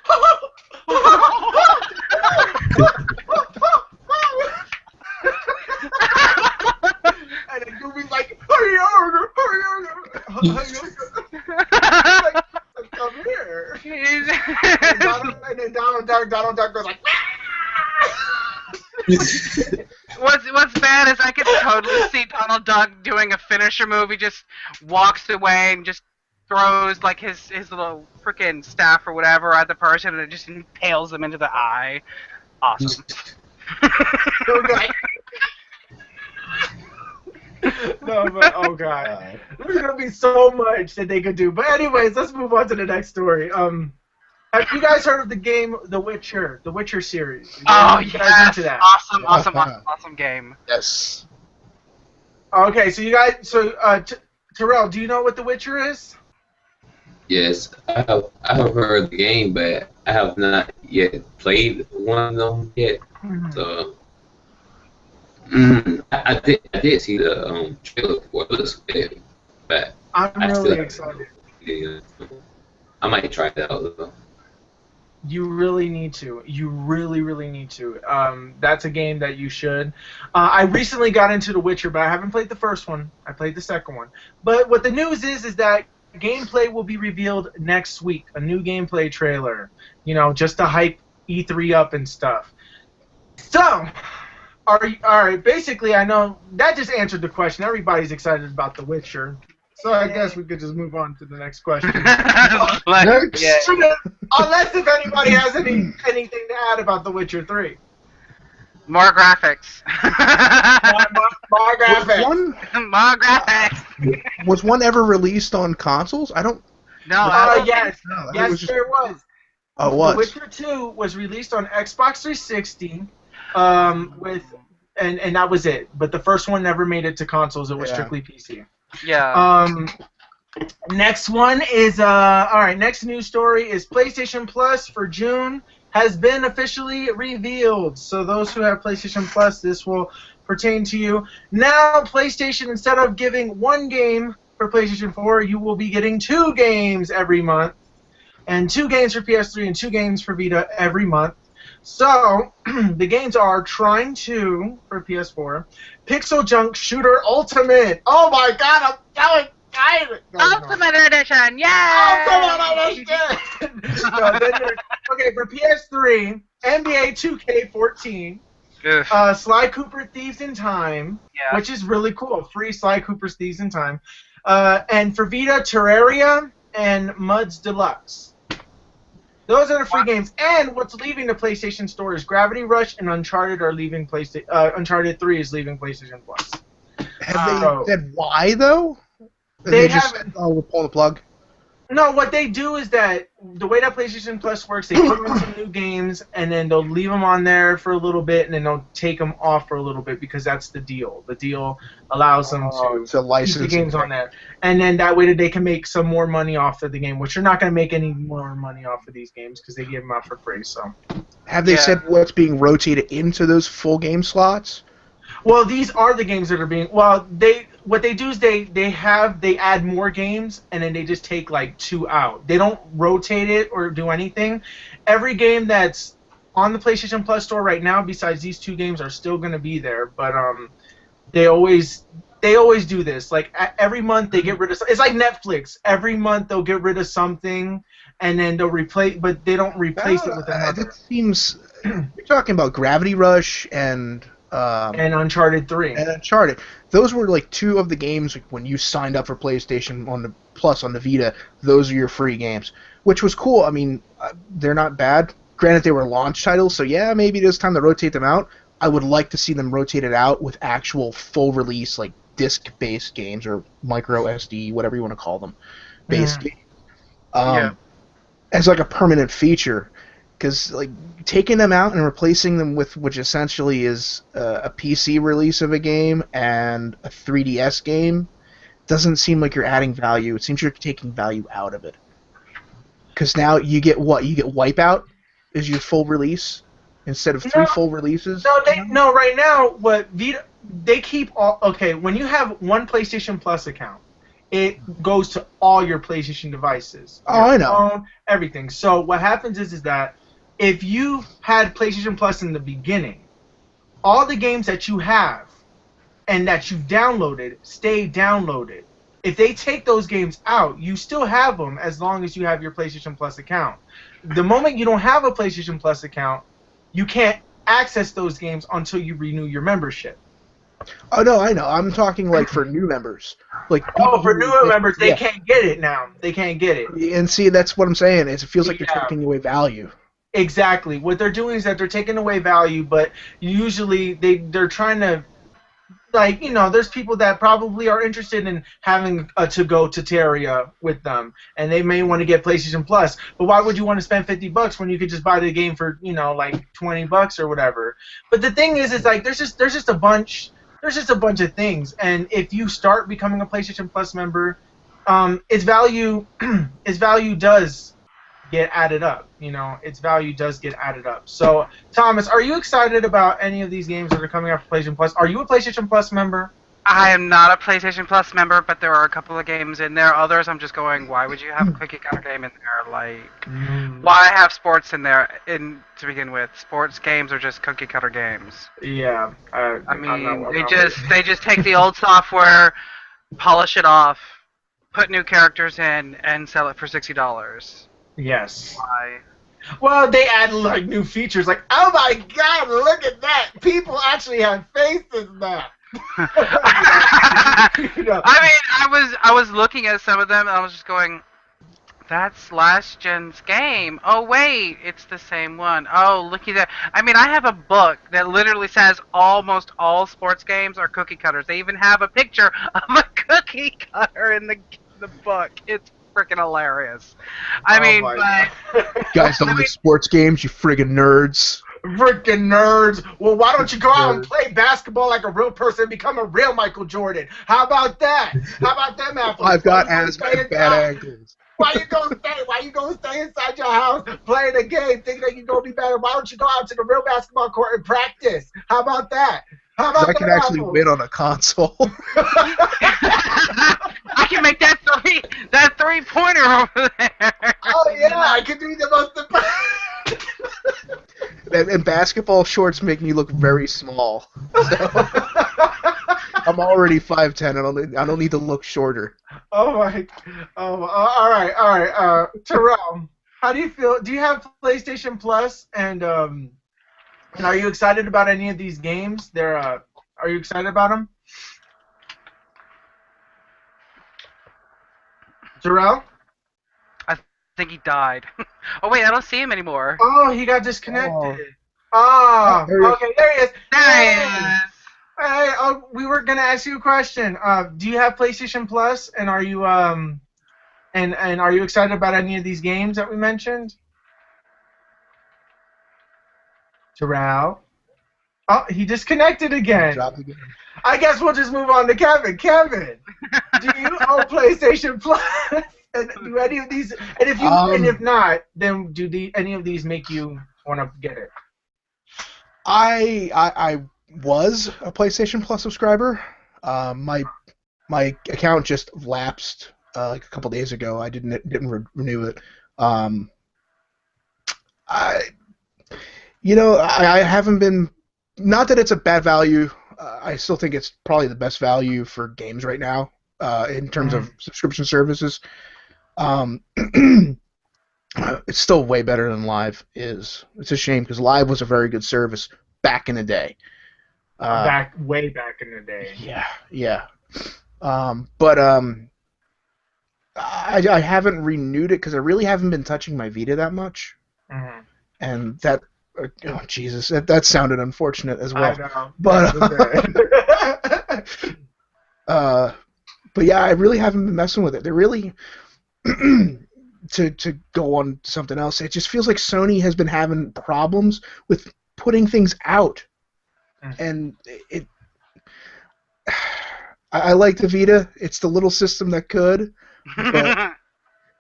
and then Goofy's like, hurry, come here. And then Donald Duck goes like, What's bad is I could totally see Donald Duck doing a finisher move. He just walks away and just throws like his little freaking staff or whatever at the person, and it just impales them into the eye. Awesome. No, but oh god, there's gonna be so much that they could do. But anyways, let's move on to the next story. Have you guys heard of the game The Witcher series? Oh You guys yes, into that? awesome game. Yes. Okay, so you guys, Terrell, do you know what The Witcher is? Yes, I have heard the game, but I have not yet played one of them yet. So I did see the trailer for this game, but I'm I still really haven't excited. played it. I might try that out though. You really need to. You really, really need to. That's a game that you should. I recently got into The Witcher, but I haven't played the first one. I played the second one. But what the news is that gameplay will be revealed next week. A new gameplay trailer. Just to hype E3 up and stuff. So, all right. Basically, I know that just answered the question. Everybody's excited about The Witcher. So I guess we could just move on to the next question. Like, yeah. Unless if anybody has anything to add about The Witcher 3. More graphics. More graphics. More graphics. Was one ever released on consoles? I don't. No, Yes. No, it Yes, was just- there was. Oh, what? The Witcher 2 was released on Xbox 360, and that was it. But the first one never made it to consoles. It was strictly PC. Yeah. Next one is all right. Next news story is PlayStation Plus for June has been officially revealed. So those who have PlayStation Plus, this will pertain to you. Now, PlayStation, instead of giving one game for PlayStation 4, you will be getting 2 games every month. And 2 games for PS3 and 2 games for Vita every month. So, the games are Trine 2 for PS4, Pixel Junk Shooter Ultimate. Oh my god, I'm so excited! Ultimate Edition, yay! Ultimate Edition! No, okay, for PS3, NBA 2K14, Sly Cooper Thieves in Time, which is really cool. Free Sly Cooper's Thieves in Time. And for Vita, Terraria and Muds Deluxe. Those are the free games. And what's leaving the PlayStation Store is Gravity Rush and Uncharted are leaving PlayStation. Uncharted 3 is leaving PlayStation Plus. Have they said why though? They just haven't. Oh, we'll pull the plug. No, what they do is that the way that PlayStation Plus works, they put in some new games, and then they'll leave them on there for a little bit, and then they'll take them off for a little bit because that's the deal. The deal allows them to license keep the games on there, and then that way that they can make some more money off of the game, which you're not going to make any more money off of these games because they give them out for free. So, have they said what's being rotated into those full game slots? Well, these are the games that are being. Well, what they do is they add more games and then they just take like 2 out. They don't rotate it or do anything. Every game that's on the PlayStation Plus store right now, besides these 2 games, are still going to be there. But they always do this. Like every month they get rid of. It's like Netflix. Every month they'll get rid of something and then they'll replace. But they don't replace it with another. It seems you're talking about Gravity Rush and Uncharted 3. And Uncharted. Those were like 2 of the games like, when you signed up for PlayStation on the Plus on the Vita. Those are your free games, which was cool. I mean, they're not bad. Granted, they were launch titles, so yeah, maybe it is time to rotate them out. I would like to see them rotated out with actual full release, like disc-based games or micro SD, whatever you want to call them, based games. As like a permanent feature. Because like taking them out and replacing them with which essentially is a PC release of a game and a 3DS game doesn't seem like you're adding value. It seems you're taking value out of it. Because now you get what? You get Wipeout is your full release instead of 3 full releases. No, right now what Vita they keep all. Okay, when you have one PlayStation Plus account, it goes to all your PlayStation devices. Oh, I know. Phone, everything. So what happens is that if you had PlayStation Plus in the beginning, all the games that you have and that you downloaded stay downloaded. If they take those games out, you still have them as long as you have your PlayStation Plus account. The moment you don't have a PlayStation Plus account, you can't access those games until you renew your membership. Oh no, I know. I'm talking like for new members. Like for newer members, they can't get it now. They can't get it. And see, that's what I'm saying. Is it feels like they're taking away value. Exactly. What they're doing is that they're taking away value, but usually they're trying to, like, you know, there's people that probably are interested in having a to-go to Terraria with them, and they may want to get PlayStation Plus. But why would you want to spend $50 when you could just buy the game for, you know, like $20 or whatever? But the thing is like there's just a bunch of things, and if you start becoming a PlayStation Plus member, its value does get added up. You know, its value does get added up. So, Thomas, are you excited about any of these games that are coming out for PlayStation Plus? Are you a PlayStation Plus member? I am not a PlayStation Plus member, but there are a couple of games in there. Others, I'm just going, why would you have a cookie cutter game in there? Like, why have sports in there to begin with? Sports games are just cookie cutter games. Yeah. I mean, they just take the old software, polish it off, put new characters in, and sell it for $60. Yes. Why? Well, they add like new features, like, oh my God, look at that! People actually have faith in that. You know. I mean, I was looking at some of them and I was just going, that's last gen's game. Oh wait, it's the same one. Oh, looky there. I mean, I have a book that literally says almost all sports games are cookie cutters. They even have a picture of a cookie cutter in the book. It's freaking hilarious. I Oh mean, my but God. You guys don't like sports games, you friggin' nerds. Freaking nerds. Well, why don't you go out and play basketball like a real person and become a real Michael Jordan? How about that? How about them apples? I've got Why you asthma gonna and stay bad inside? ankles. Why you gonna stay inside your house playing a game thinking that you're gonna be better? Why don't you go out to the real basketball court and practice? How about that? How about I can them actually apples? win on a console. I can make that 3-pointer over there. Oh yeah, I can do the most impressive. And basketball shorts make me look very small. So I'm already 5'10". I don't need to look shorter. Oh my! Oh, all right. Terrell, how do you feel? Do you have PlayStation Plus? And are you excited about any of these games? Are you excited about them? Terrell? I think he died. Oh wait, I don't see him anymore. Oh, he got disconnected. Oh. Oh, There he is. okay, there he is. There he Hey! is. Hey, we were gonna ask you a question. Do you have PlayStation Plus? And are you and are you excited about any of these games that we mentioned? Terrell? Oh, he disconnected again. Drop again. I guess we'll just move on to Kevin. Kevin, do you own PlayStation Plus? And do any of these? And if you and if not, then do any of these make you want to get it? I was a PlayStation Plus subscriber. My account just lapsed like a couple days ago. I didn't renew it. I haven't been. Not that it's a bad value. I still think it's probably the best value for games right now in terms of subscription services. It's still way better than Live is. It's a shame because Live was a very good service back in the day. Way back in the day. Yeah. But I haven't renewed it because I really haven't been touching my Vita that much. Mm-hmm. And that, oh Jesus, that sounded unfortunate as well. I know. But yeah, I really haven't been messing with it. They're really to go on to something else. It just feels like Sony has been having problems with putting things out, and I like the Vita. It's the little system that could, but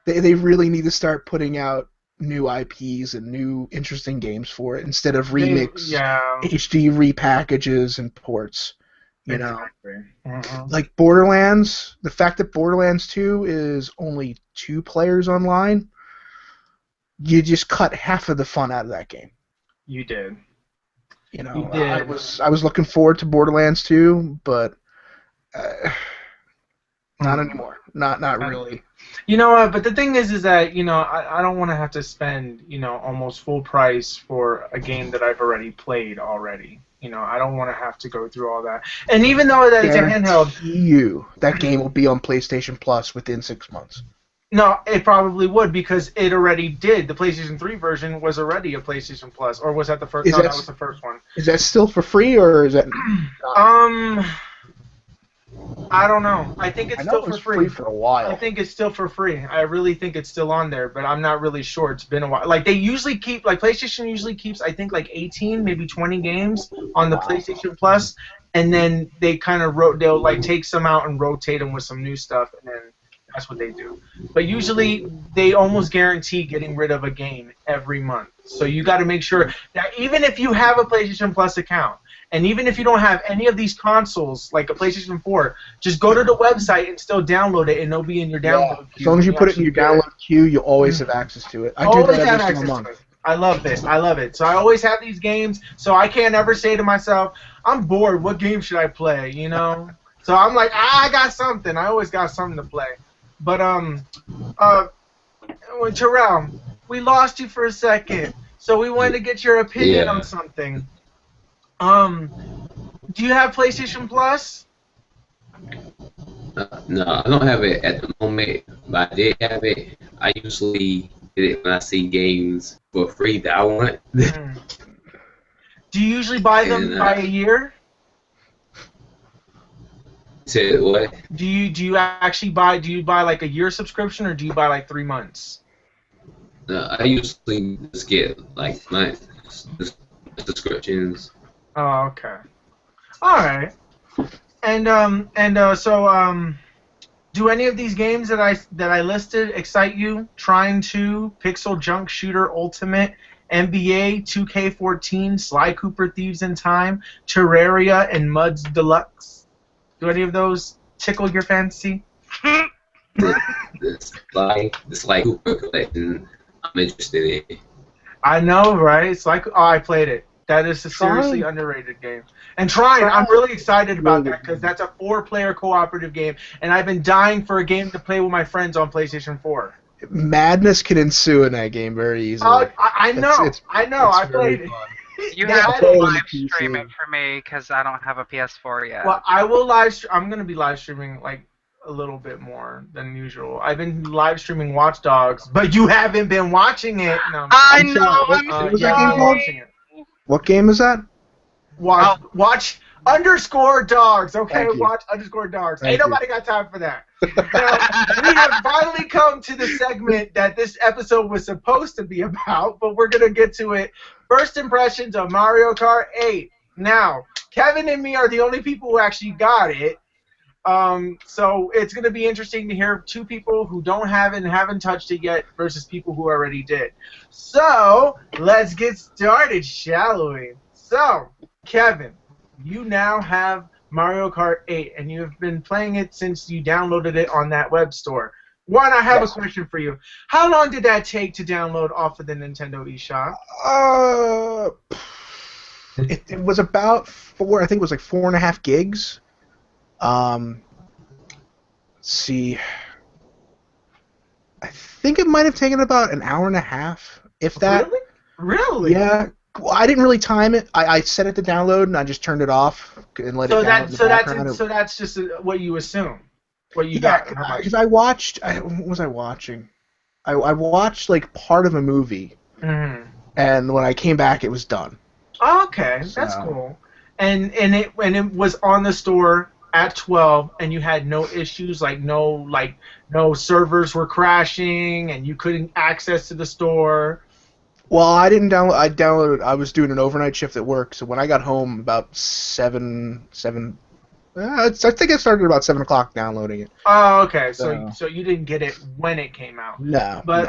they really need to start putting out new IPs and new interesting games for it instead of remix, HD repackages and ports. You know, like Borderlands. The fact that Borderlands 2 is only 2 players online, you just cut half of the fun out of that game. You did. You know, You did. I was looking forward to Borderlands 2, but not anymore. Not really. You know what? But the thing is that I don't want to have to spend almost full price for a game that I've already played already. I don't want to have to go through all that. And even though that it's a handheld, that game will be on PlayStation Plus within 6 months. No, it probably would because it already did. The PlayStation 3 version was already a PlayStation Plus, or was that the first? That was the first one. Is that still for free, or is that? I don't know. I think it's still for free. For a while. I think it's still for free. I really think it's still on there, but I'm not really sure. It's been a while. Like they usually keep, PlayStation usually keeps, I think 18, maybe 20 games on the PlayStation Plus, and then they kind of they'll take some out and rotate them with some new stuff, and then that's what they do. But usually they almost guarantee getting rid of a game every month. So you got to make sure that even if you have a PlayStation Plus account, and even if you don't have any of these consoles, like a PlayStation 4, just go to the website and still download it, and it'll be in your download queue. As long as you put it in your download queue, you always have access to it. I do that every single month. I love this. I love it. So I always have these games, so I can't ever say to myself, I'm bored. What game should I play? So I'm like, I got something. I always got something to play. But Terrell, we lost you for a second, so we wanted to get your opinion on something. Do you have PlayStation Plus? No, I don't have it at the moment, but I did have it. I usually get it when I see games for free that I want. Mm. Do you usually buy them And by a year? said what? Do you actually buy? Do you buy like a year subscription, or do you buy like 3 months? I usually just get like month subscriptions. Oh, okay. All right. And do any of these games that I listed excite you? Trying to Pixel Junk Shooter Ultimate, NBA 2K14, Sly Cooper Thieves in Time, Terraria, and Muds Deluxe. Do any of those tickle your fancy? The Sly Cooper collection, I'm interested in it. I know, right? It's like, oh, I played it. That is a seriously Trine. underrated game. And Trine, I'm really excited about that because that's a 4-player cooperative game, and I've been dying for a game to play with my friends on PlayStation 4. Madness can ensue in that game very easily. I know, I know. I very played it. fun. You Yeah, have I to know. live stream it for me because I don't have a PS4 yet. Well, I will live. I'm gonna be live streaming like a little bit more than usual. I've been live streaming Watch Dogs, but you haven't been watching it. No, I I'm know. sorry, I'm what was yeah, that I've game been called? watching it. What game is that? Watch underscore dogs. Okay, Thank you. watch underscore dogs. Thank Ain't you. nobody got time for that. Now, we have finally come to the segment that this episode was supposed to be about, but we're gonna get to it. First impressions of Mario Kart 8. Now, Kevin and me are the only people who actually got it. So it's going to be interesting to hear two people who don't have it and haven't touched it yet versus people who already did. So let's get started, shall we? So, Kevin, you now have Mario Kart 8, and you've been playing it since you downloaded it on that web store. One, I have a question for you. How long did that take to download off of the Nintendo eShop? It was about I think it was like 4.5 gigs. Let's see. I think it might have taken about an hour and a half, if that. Really? Really? Yeah. Well, I didn't really time it. I set it to download and I just turned it off and let it download in the background. So that's just what you assume. What you Yeah, got? How much? because I watched. What was I watching? I watched like part of a movie, Mhm. and when I came back, it was done. Oh, okay, that's So- cool. And it was on the store at 12, and you had no issues, no servers were crashing, and you couldn't access to the store. Well, I didn't download. I downloaded. I was doing an overnight shift at work, so when I got home about 7. I think I started about 7 o'clock downloading it. Oh, okay. So So- you didn't get it when it came out. No, But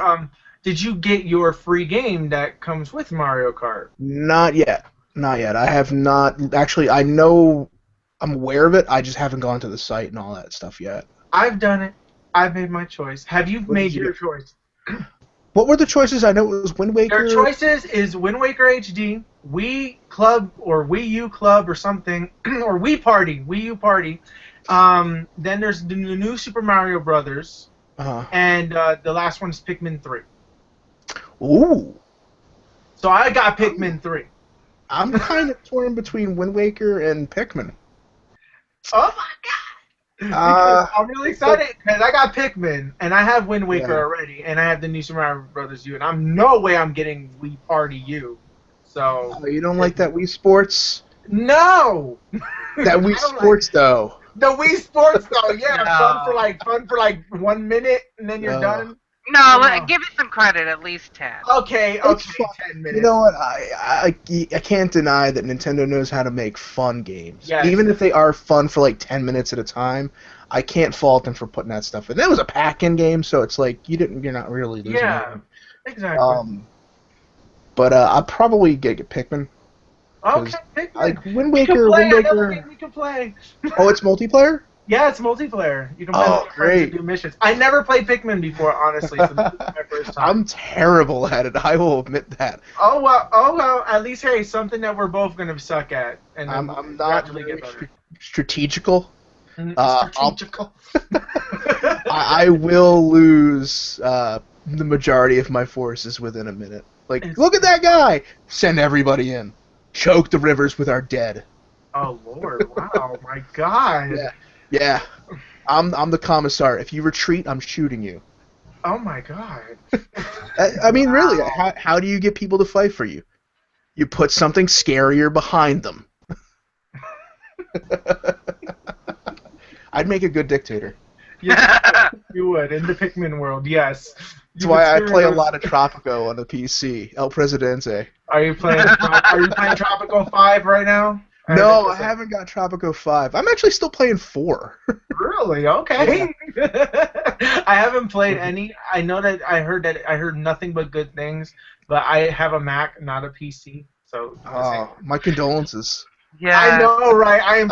did you get your free game that comes with Mario Kart? not yet. Not yet. I have not. Actually, I know. I'm aware of it. I just haven't gone to the site and all that stuff yet. I've done it. I've made my choice. Have you What made did you your get? choice? What were the choices? I know it was Wind Waker. Their choices is Wind Waker HD, Wii Club or Wii U Club or something, or Wii U Party. Then there's the new Super Mario Brothers, Uh-huh. and the last one is Pikmin 3. Ooh. So I got Pikmin 3. I'm kind of torn between Wind Waker and Pikmin. Oh my god! Because I'm really excited because I got Pikmin and I have Wind Waker Yeah. already, and I have the new Super Mario Brothers U, and I'm no way I'm getting Wii Party U. So Oh, you don't like that Wii Sports? no. That Wii I don't Sports, though. The Wii Sports though, yeah, No. fun for like 1 minute and then you're No. done. No, No. give it some credit, at least 10. Okay, It's fun. 10 minutes. You know what? I can't deny that Nintendo knows how to make fun games. Yes. Even if they are fun for like 10 minutes at a time, I can't fault them for putting that stuff in. That was a pack-in game, so it's like you're not really losing Yeah, anything. exactly. But I'll probably get Pikmin. Okay, Pikmin. Like Wind we can Waker, play. Wind Another Waker. game we can play. Oh, it's multiplayer? Yeah, it's multiplayer. You can play Oh, with your friends and great. do missions. I never played Pikmin before, honestly, so this is my first time. I'm terrible at it. I will admit that. Oh well. At least hey, something that we're both gonna suck at, and then I'm not gradually very get better. strategical. Mm, I'll- strategical. I will lose the majority of my forces within a minute. Like, It's- look at that guy! Send everybody in. Choke the rivers with our dead. Oh Lord! Wow! My God! Yeah. Yeah. I'm the commissar. If you retreat, I'm shooting you. Oh my God! I mean, really, Wow. how do you get people to fight for you? You put something scarier behind them. I'd make a good dictator. Yes, you would in the Pikmin world. Yes, That's you would why I scare play a those. lot of Tropico on the PC. El Presidente. Are you playing? Are you playing Tropical 5 right now? I heard No, that I haven't got Tropico 5. I'm actually still playing 4. Really? Okay. I haven't played any. I know that I heard nothing but good things, but I have a Mac, not a PC. So Oh, my condolences. I Yes. know, right? I am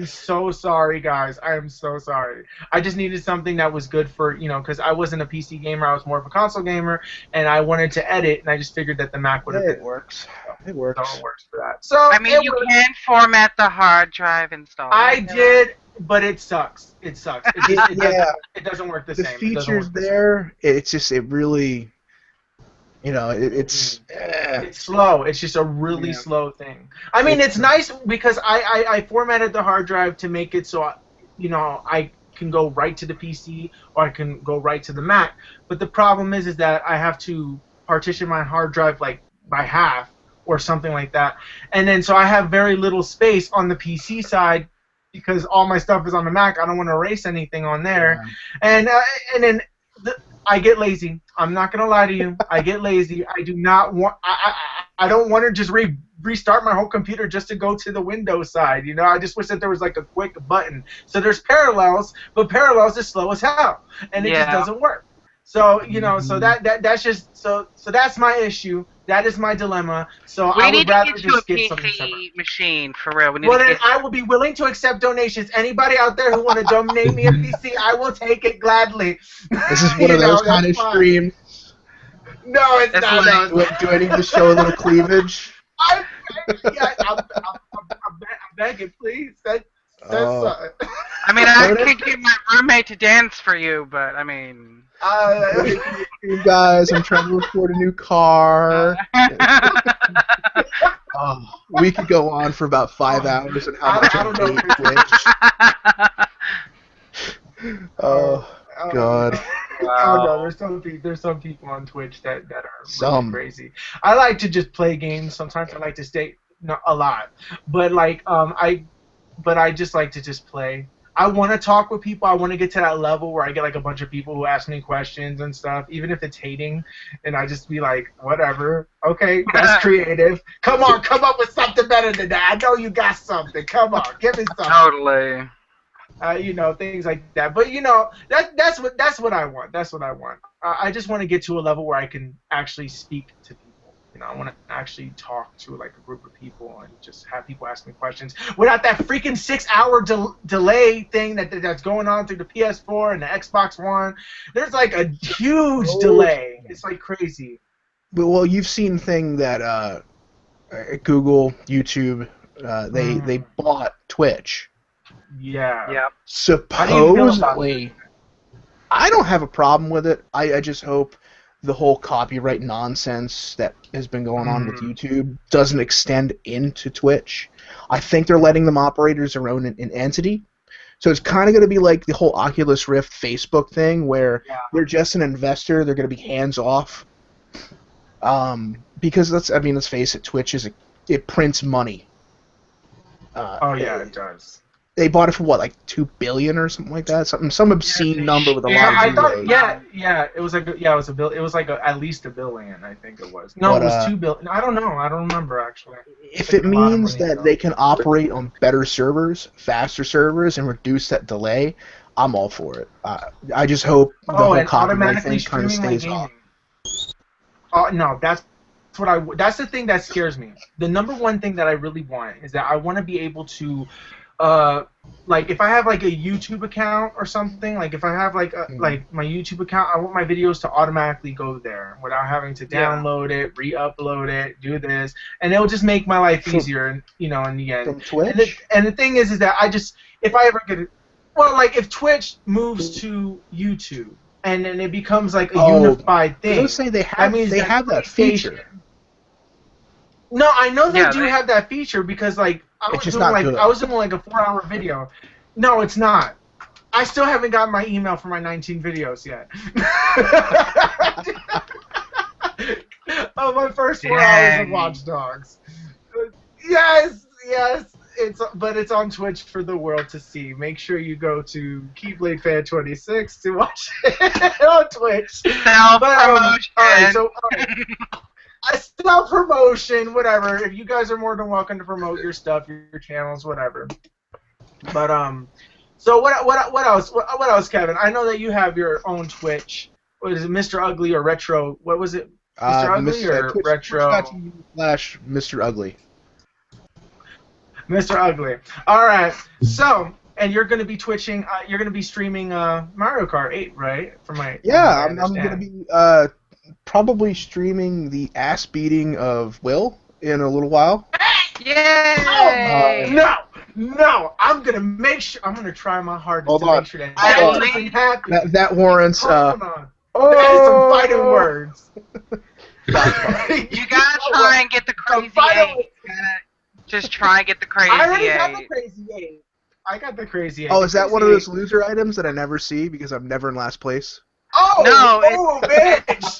so sorry, guys. I am so sorry. I just needed something that was good for, because I wasn't a PC gamer. I was more of a console gamer, and I wanted to edit, and I just figured that the Mac would have Yeah, been. it works. It So works. it works for that. So I mean, it you works. can format the hard drive install. I did, but it sucks. It sucks. Yeah, It doesn't work the the same. It doesn't features work the same. there, it really, it's. It's slow. It's just a really Yeah. slow thing. I mean, it's nice because I formatted the hard drive to make it so, I can go right to the PC or I can go right to the Mac. But the problem is that I have to partition my hard drive like by half or something like that. And then so I have very little space on the PC side because all my stuff is on the Mac. I don't want to erase anything on there. And then I get lazy. I'm not gonna lie to you. I get lazy. I do not want. I don't want to just restart my whole computer just to go to the Windows side. I just wish that there was like a quick button. So there's Parallels, but Parallels is slow as hell, and it just Yeah. doesn't work. So so that's just so that's my issue. That is my dilemma. So We I need would to rather get you a just get something separate. PC machine for real. We need Well, to then get. I will be willing to accept donations. Anybody out there who want to donate me a PC, I will take it gladly. This is one of those kind of that's fine. streams. No, it's It's not. like- No, it's Do I need to show a little cleavage? I'm begging, please. That's Oh. I mean, I could get my roommate to dance for you, but I mean. Hey guys, I'm trying to record a new car. Oh, we could go on for about 5 hours on how much I I don't know. hate Twitch. Oh, God. Oh no, there's some people on Twitch that are Some. really crazy. I like to just play games. Sometimes I like to stay a lot, but I just like to just play. I want to talk with people. I want to get to that level where I get like a bunch of people who ask me questions and stuff, even if it's hating, and I just be like, whatever. Okay, that's creative. Come on, come up with something better than that. I know you got something. Come on, give me something. Totally. Things like that. But that's what I want. That's what I want. I just want to get to a level where I can actually speak to people. I want to actually talk to like a group of people and just have people ask me questions without that freaking 6-hour delay thing that's going on through the PS4 and the Xbox One. There's like a huge delay. It's like crazy. Well, you've seen thing that Google, YouTube, they bought Twitch. Yeah. Yep. Supposedly, I don't have a problem with it. I just hope the whole copyright nonsense that has been going on with YouTube doesn't extend into Twitch. I think they're letting them operate as their own an entity. So it's kind of going to be like the whole Oculus Rift Facebook thing where they're just an investor. They're going to be hands off. Because let's face it, Twitch it prints money. It does. They bought it for what, like $2 billion or something like that? Some obscene number with a lot of I thought, zeros. it was like it was a bill. It was like at least $1 billion, I think it was. No, But, it was $2 billion. I don't know. I don't remember actually. If it means that they can operate on better servers, faster servers, and reduce that delay, I'm all for it. I just hope the whole and copyright automatically thing kind of streaming my stays off. gaming. No, that's that's the thing that scares me. The number one thing that I really want is that I want to be able to, like if I have like a YouTube account or something, like if I have like like my YouTube account, I want my videos to automatically go there without having to download it, re-upload it, do this, and it'll just make my life easier. And in the end. From Twitch? And the thing is that if I ever get it, well, like if Twitch moves to YouTube and then it becomes like a unified thing. I was saying they have that feature. No, I know they Yeah, do have that feature because like It's just not good. I was doing like a 4-hour video. No, it's not. I still haven't got my email for my 19 videos yet. Oh, my first 4 hours of Watch Dogs. Yes. But it's on Twitch for the world to see. Make sure you go to KeyBladeFan26 to watch it on Twitch. Self-promotion. Alright, self-promotion, whatever. If you guys are more than welcome to promote your stuff, your channels, whatever. But so what else, Kevin? I know that you have your own Twitch. What is it, Mr. Ugly or Retro? What was it? Mr. Ugly or Retro? /MisterUgly. Mr. Ugly. All right. So, and you're going to be twitching. You're going to be streaming Mario Kart 8, right? I'm going to be probably streaming the ass beating of Will in a little while. Yay! No! I'm going to make sure. I'm going to try my hardest to make sure that doesn't happen. That warrants. Hold on. That is some fighting words. You gotta try and get the crazy 8. Just try and get the crazy 8. I already got the crazy 8. I got the crazy 8. Oh, is that one of those loser items that I never see because I'm never in last place? Oh, no, bitch!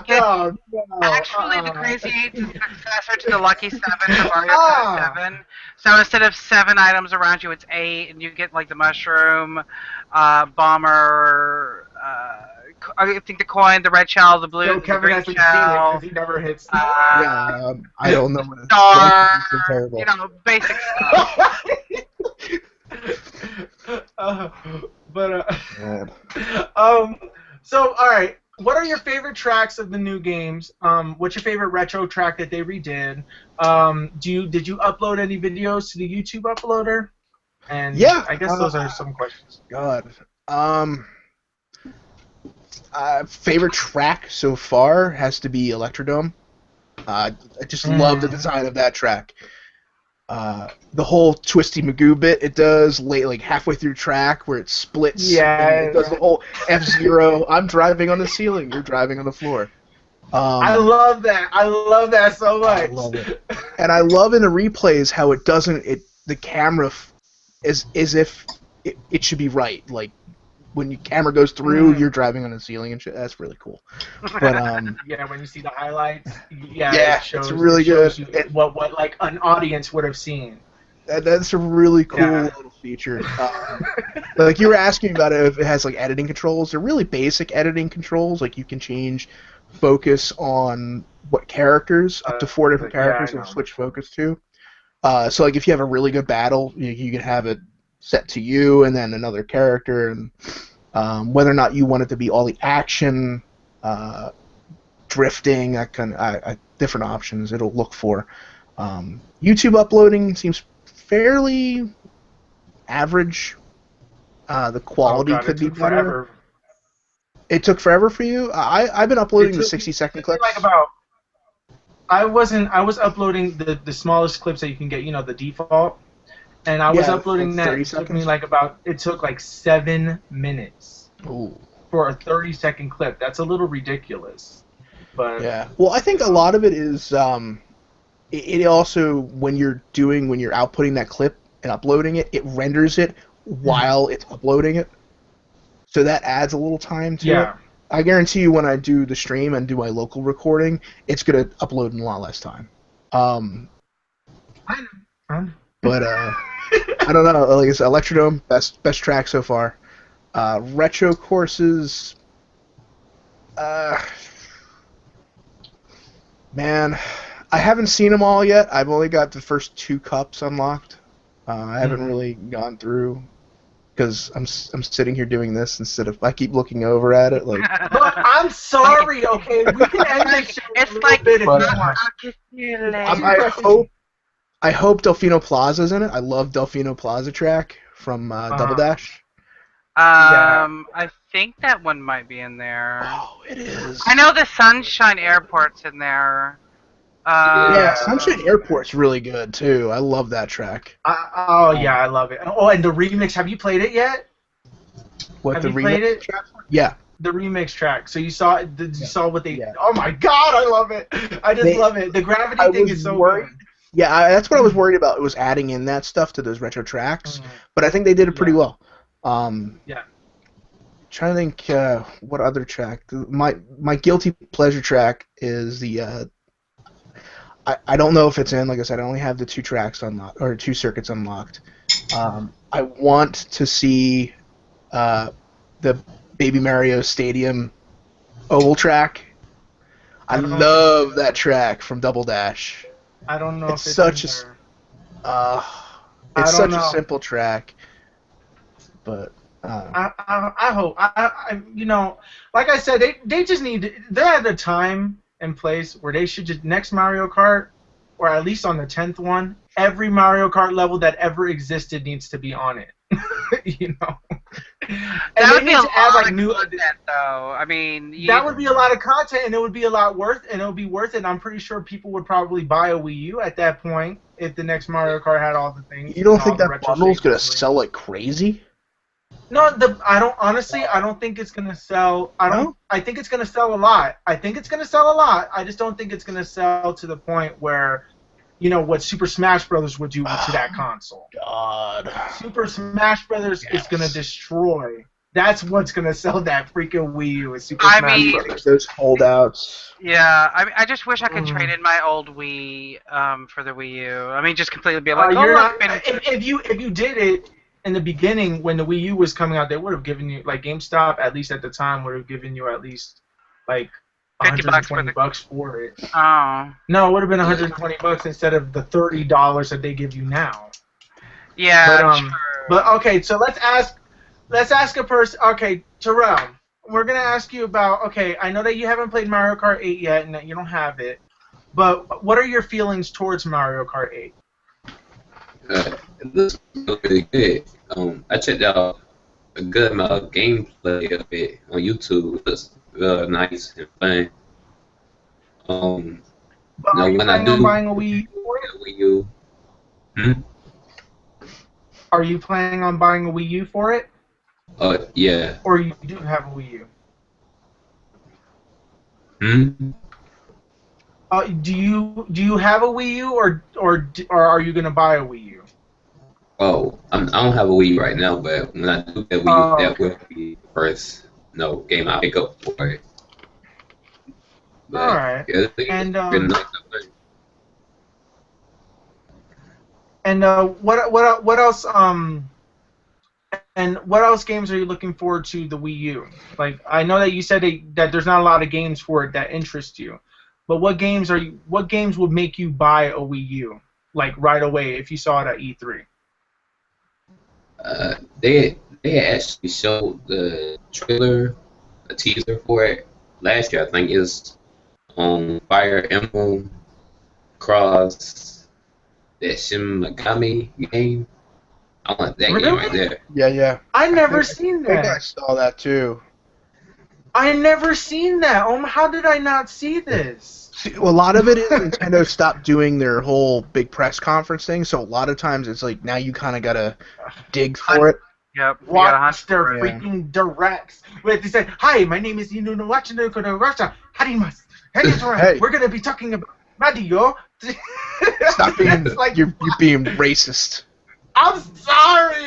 No. Actually, the Crazy 8 is the successor to the Lucky 7 for Mario Kart 7. So instead of 7 items around you, it's 8, and you get like the mushroom, bomber, I think the coin, the red shell, the blue, So the Kevin green hasn't shell. seen it because he never hits. I don't know what it's Star, so terrible. you know, basic stuff. So all right, what are your favorite tracks of the new games? What's your favorite retro track that they redid? Did you upload any videos to the YouTube uploader? And yeah, I guess those are some questions. God. Favorite track so far has to be Electrodome. I just love the design of that track. The whole Twisty Magoo bit it does late, like halfway through track where it splits. Yeah, it does the whole F-Zero. I'm driving on the ceiling. You're driving on the floor. I love that. I love that so much. I love it. And I love in the replays how it doesn't. The camera is as if it should be right. Like when your camera goes through, you're driving on the ceiling and shit. That's really cool. But yeah, when you see the highlights, it shows, it's really good. What like an audience would have seen. That's a really cool little feature. Like you were asking about it, if it has like editing controls. They're really basic editing controls. Like you can change focus on what characters, up to 4 different characters, and switch focus to. So like if you have a really good battle, you can have it set to you and then another character, and whether or not you want it to be all the action, drifting, that kind of different options it'll look for. YouTube uploading seems fairly average. The quality could be better. Forever. It took forever for you. I've been uploading the 60-second clips. I was uploading the smallest clips that you can get. You know, the default. And I was uploading that. It took me it took like 7 minutes for a 30-second clip. That's a little ridiculous. But yeah. Well, I think a lot of it is it also when you're outputting that clip and uploading it, it renders it while it's uploading it. So that adds a little time to it. I guarantee you when I do the stream and do my local recording, it's going to upload in a lot less time. But I don't know. Like it's Electrodome, best track so far. Retro courses, man, I haven't seen them all yet. I've only got the first 2 cups unlocked. I haven't really gone through because I'm sitting here doing this instead of I keep looking over at it like. Look, I'm sorry. Okay, we can end this show it's a like bit if you want. I hope Delfino Plaza's in it. I love Delfino Plaza track from Double Dash. I think that one might be in there. Oh, it is. I know the Sunshine Airport's in there. Sunshine Airport's really good too. I love that track. I love it. Oh, and the remix. Have you played it yet? What, have the you remix played it? track? Yeah. The remix track. So you saw what they? Yeah. Oh my God, I love it. I just love it. The gravity thing is so good. Yeah, that's what I was worried about. It was adding in that stuff to those retro tracks, but I think they did it pretty well. Yeah. Trying to think what other track. My guilty pleasure track is the. I don't know if it's in. Like I said, I only have the 2 tracks unlocked or 2 circuits unlocked. I want to see the Baby Mario Stadium oval track. I love that track from Double Dash. I don't know It's if it's such in a there. it's don't such a know. simple track, but I hope like I said, they just they're at a time and place where they should just next Mario Kart, or at least on the 10th one, every Mario Kart level that ever existed needs to be on it. And That would be a lot like of new content, though. I mean, that would be a lot of content, and it would be a lot worth, and it would be worth it. I'm pretty sure people would probably buy a Wii U at that point if the next Mario Kart had all the things. you don't all think the that retro bundle's gonna stations. sell like crazy? No, I don't think it's gonna sell. I think it's gonna sell a lot. I just don't think it's gonna sell to the point where, what Super Smash Brothers would do to that console. God. Super Smash Brothers is gonna destroy. That's what's gonna sell that freaking Wii U is Super Smash Brothers. Those holdouts. Yeah, I just wish I could trade in my old Wii for the Wii U. I mean, just completely be like, You're look, not, if you did it in the beginning when the Wii U was coming out, they would have given you, like, GameStop, at least at the time, would have given you at least like $120 for it. Oh. No, it would have been $120 instead of the $30 that they give you now. Yeah, but okay, so let's ask a person. Okay, Terrell, we're gonna ask you about. Okay, I know that you haven't played Mario Kart 8 yet, and that you don't have it. But what are your feelings towards Mario Kart 8? It looks really good. I checked out a good amount of gameplay of it on YouTube. It looks real nice and fun. Are you planning on buying a Wii U? Are you planning on buying a Wii U for it? Yeah. Or you do have a Wii U? Do you have a Wii U, or are you gonna buy a Wii U? Oh, I don't have a Wii right now, but when I do get a Wii U, that will be the first game I pick up for it. But, all right. Yeah, what else? And what else games are you looking forward to the Wii U? Like, I know that you said that there's not a lot of games for it that interest you, but what games would make you buy a Wii U, like, right away if you saw it at E3? They actually showed the trailer, a teaser for it last year. I think is Fire Emblem Cross, that Shin Megami game. I want that game right there. Yeah. I never seen that. I think I saw that too. I never seen that. How did I not see this? See, a lot of it is Nintendo stopped doing their whole big press conference thing, so a lot of times it's like now you kind of gotta dig for it. Yep. Watch their freaking directs. Wait, they said, "Hi, my name is Inu Wachino Kodorasha Harimas. Hey, we're gonna be talking about Mario." Stop being you're being racist. I'm sorry.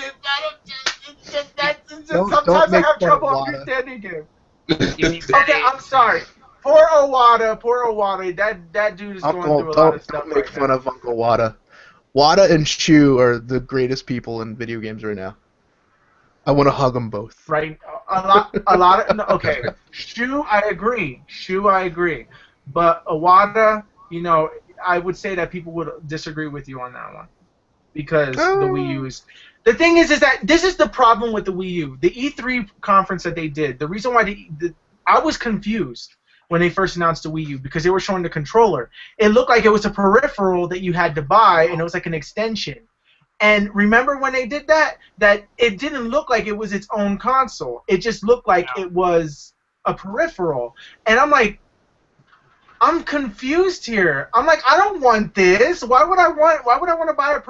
Sometimes I have trouble understanding him. Okay, I'm sorry. Poor Owada. That dude is going through a lot of stuff. Don't make fun of Uncle Wada. Wada and Shu are the greatest people in video games right now. I want to hug them both. Right. A lot of okay. Shu, I agree. But Owada, I would say that people would disagree with you on that one. Because the Wii U is... The thing is that this is the problem with the Wii U. The E3 conference that they did, the reason why I was confused when they first announced the Wii U because they were showing the controller. It looked like it was a peripheral that you had to buy, and it was like an extension. And remember when they did that? That it didn't look like it was its own console. It just looked like it was a peripheral. And I'm like, I'm confused here. I'm like, I don't want this. Why would I want to buy a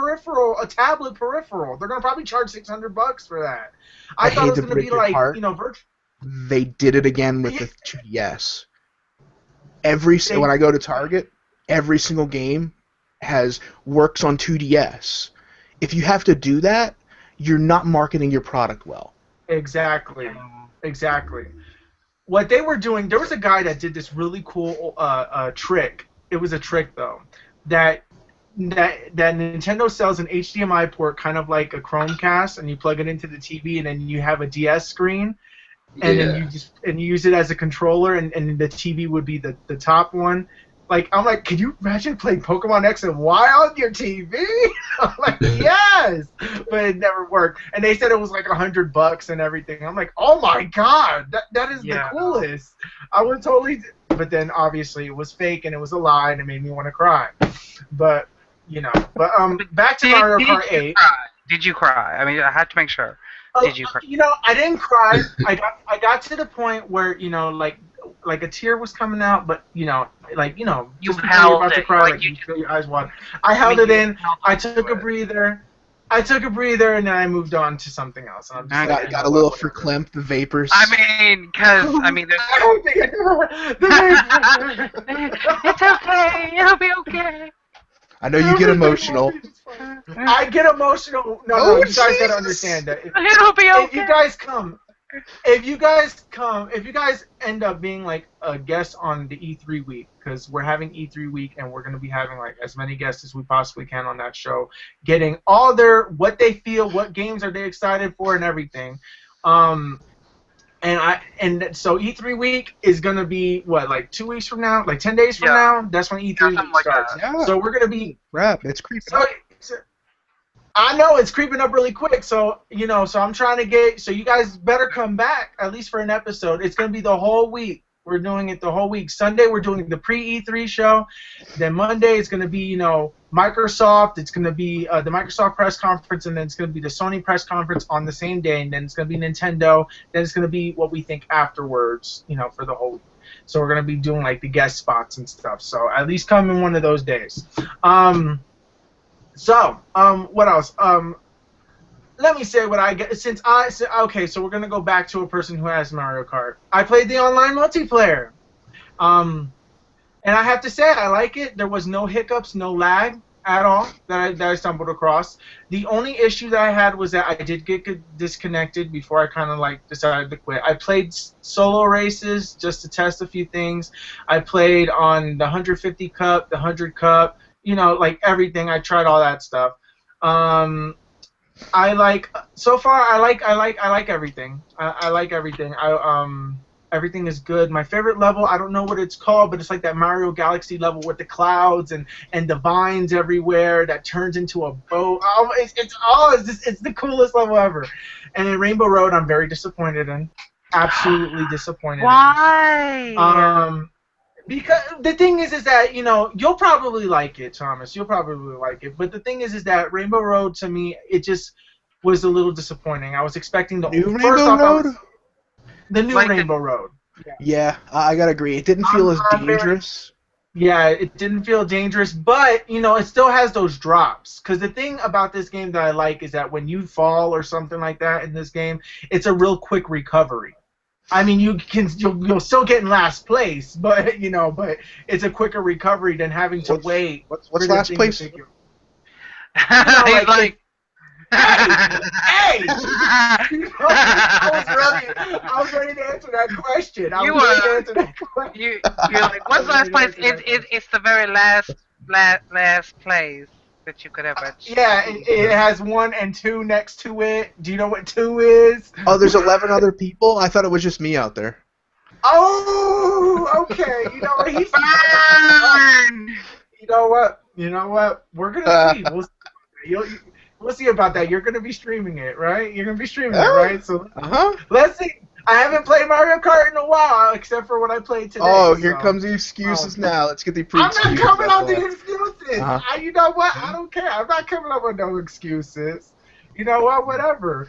tablet peripheral? They're gonna probably charge $600 for that. I thought it was gonna be like, virtual. They did it again with the 2DS. When I go to Target, every single game works on 2DS. If you have to do that, you're not marketing your product well. Exactly. Exactly. What they were doing, there was a guy that did this really cool trick. It was a trick though, that Nintendo sells an HDMI port, kind of like a Chromecast, and you plug it into the TV, and then you have a DS screen, and then you use it as a controller, and the TV would be the top one. Like, I'm like, can you imagine playing Pokemon X and Y on your TV? I'm like, yes, but it never worked. And they said it was like $100 and everything. I'm like, oh my god, that is the coolest. I would totally. But then obviously it was fake and it was a lie and it made me want to cry. But back to Mario Kart 8. Did you cry? I mean, I had to make sure. Did you cry? I didn't cry. I got to the point where like a tear was coming out, but you just held you're about to cry, like you feel your eyes water. I held it in. I took a breather. And then I moved on to something else. And I'm just got a little verklempt, the vapors. I mean, there's. I don't think It's okay. It'll be okay. I know you get emotional. I get emotional. No, you guys gotta understand that. It'll be okay. If you guys end up being like a guest on the E3 week, because we're having E3 week and we're gonna be having like as many guests as we possibly can on that show, getting all what they feel, what games are they excited for, and everything. So E3 week is gonna be what, like 2 weeks from now, like 10 days from now. That's when E3 week starts. Yeah. So we're gonna be. Crap, it's creeping up. I know it's creeping up really quick, so so I'm trying to get. So you guys better come back at least for an episode. It's gonna be the whole week. We're doing it the whole week. Sunday we're doing the pre-E3 show. Then Monday it's gonna be Microsoft. It's gonna be the Microsoft press conference, and then it's gonna be the Sony press conference on the same day, and then it's gonna be Nintendo. Then it's gonna be what we think afterwards. For the whole week. So we're gonna be doing like the guest spots and stuff. So at least come in one of those days. So, what else? Let me say what I get. Okay, so we're gonna go back to a person who has Mario Kart. I played the online multiplayer, and I have to say I like it. There was no hiccups, no lag at all that I stumbled across. The only issue that I had was that I did get disconnected before I kind of like decided to quit. I played solo races just to test a few things. I played on the 150 Cup, the 100 Cup. Like everything. I tried all that stuff. I like everything. I like everything. Everything is good. My favorite level, I don't know what it's called, but it's like that Mario Galaxy level with the clouds and the vines everywhere that turns into a boat. It's the coolest level ever. And in Rainbow Road, I'm very disappointed in. Absolutely disappointed. Why? Because the thing is that you'll probably like it, Thomas. You'll probably like it. But the thing is that Rainbow Road to me, it just was a little disappointing. I was expecting the new Rainbow Road. The new Rainbow Road. Yeah, I gotta agree. It didn't feel as dangerous. It didn't feel dangerous, but it still has those drops. Because the thing about this game that I like is that when you fall or something like that in this game, it's a real quick recovery. I mean, you'll still get in last place, but it's a quicker recovery than having to wait. What's last place? He's like, hey! I was ready to answer that question. You're like, what's last place? It's the very last place that you could ever. Yeah, it has 1 and 2 next to it. Do you know what 2 is? Oh, there's 11 other people? I thought it was just me out there. Oh, okay. You know what? You know what? We're gonna see. We'll see about that. You're gonna be streaming it, right? You're gonna be streaming it, right? So let's see. I haven't played Mario Kart in a while, except for what I played today. Oh, here comes the excuses now. Let's get the pre-excuses. I'm not coming up with excuses. You know what? I don't care. I'm not coming up with no excuses. You know what? Whatever.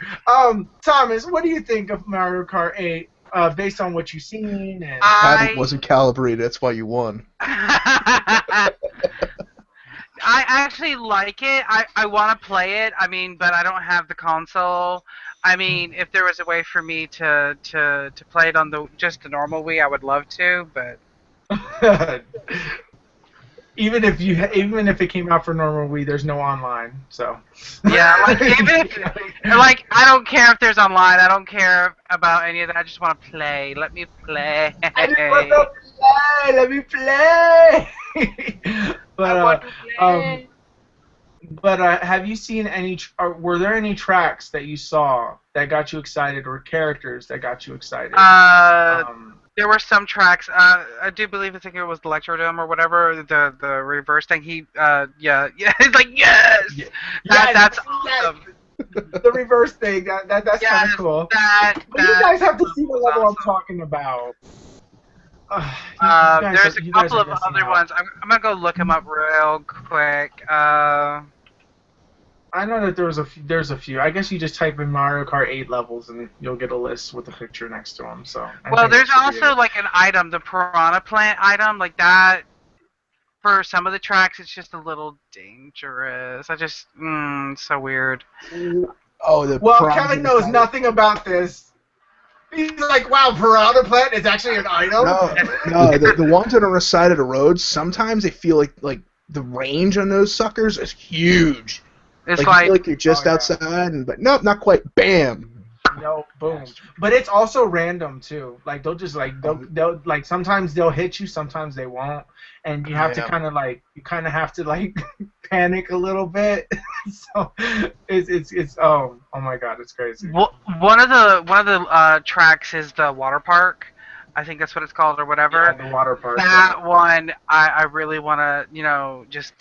Thomas, what do you think of Mario Kart 8 based on what you've seen? And Paddle wasn't calibrated. That's why you won. I actually like it. I want to play it. I mean, but I don't have the console. I mean, if there was a way for me to play it on just the normal Wii, I would love to. But Even if it came out for normal Wii, there's no online. So. Yeah, like like I don't care if there's online. I don't care about any of that. I just want to play. Let me play. I just want to play. Let me play. But I want to play. have you seen any? Were there any tracks that you saw that got you excited, or characters that got you excited? There were some tracks. I do believe I think it was the Electrodome or whatever. The reverse thing. Yeah. It's like yes. Yeah. That's Yes. awesome. The reverse thing. That's kind of cool. But you guys have to see the level I'm talking about. There's a couple of other ones. I'm gonna go look them up real quick. I know that there's a few. I guess you just type in Mario Kart 8 levels and you'll get a list with a picture next to them. So. Well, there's also like an item, the Piranha Plant item, like that. For some of the tracks, it's just a little dangerous. It's so weird. Well, Kevin knows nothing about this. He's like, wow, Piranha Plant is actually an item? No, the ones that are on the side of the road, sometimes they feel like the range on those suckers is huge. It's you feel like you're just outside, but nope, not quite. Bam! No, boom. But it's also random, too. Like, they'll just, they'll like, sometimes they'll hit you, sometimes they won't. And you have to kind of have to, panic a little bit. So, it's oh my god, it's crazy. Well, one of the tracks is the water park. I think that's what it's called or whatever. Yeah, the water park. That one, I really want to, just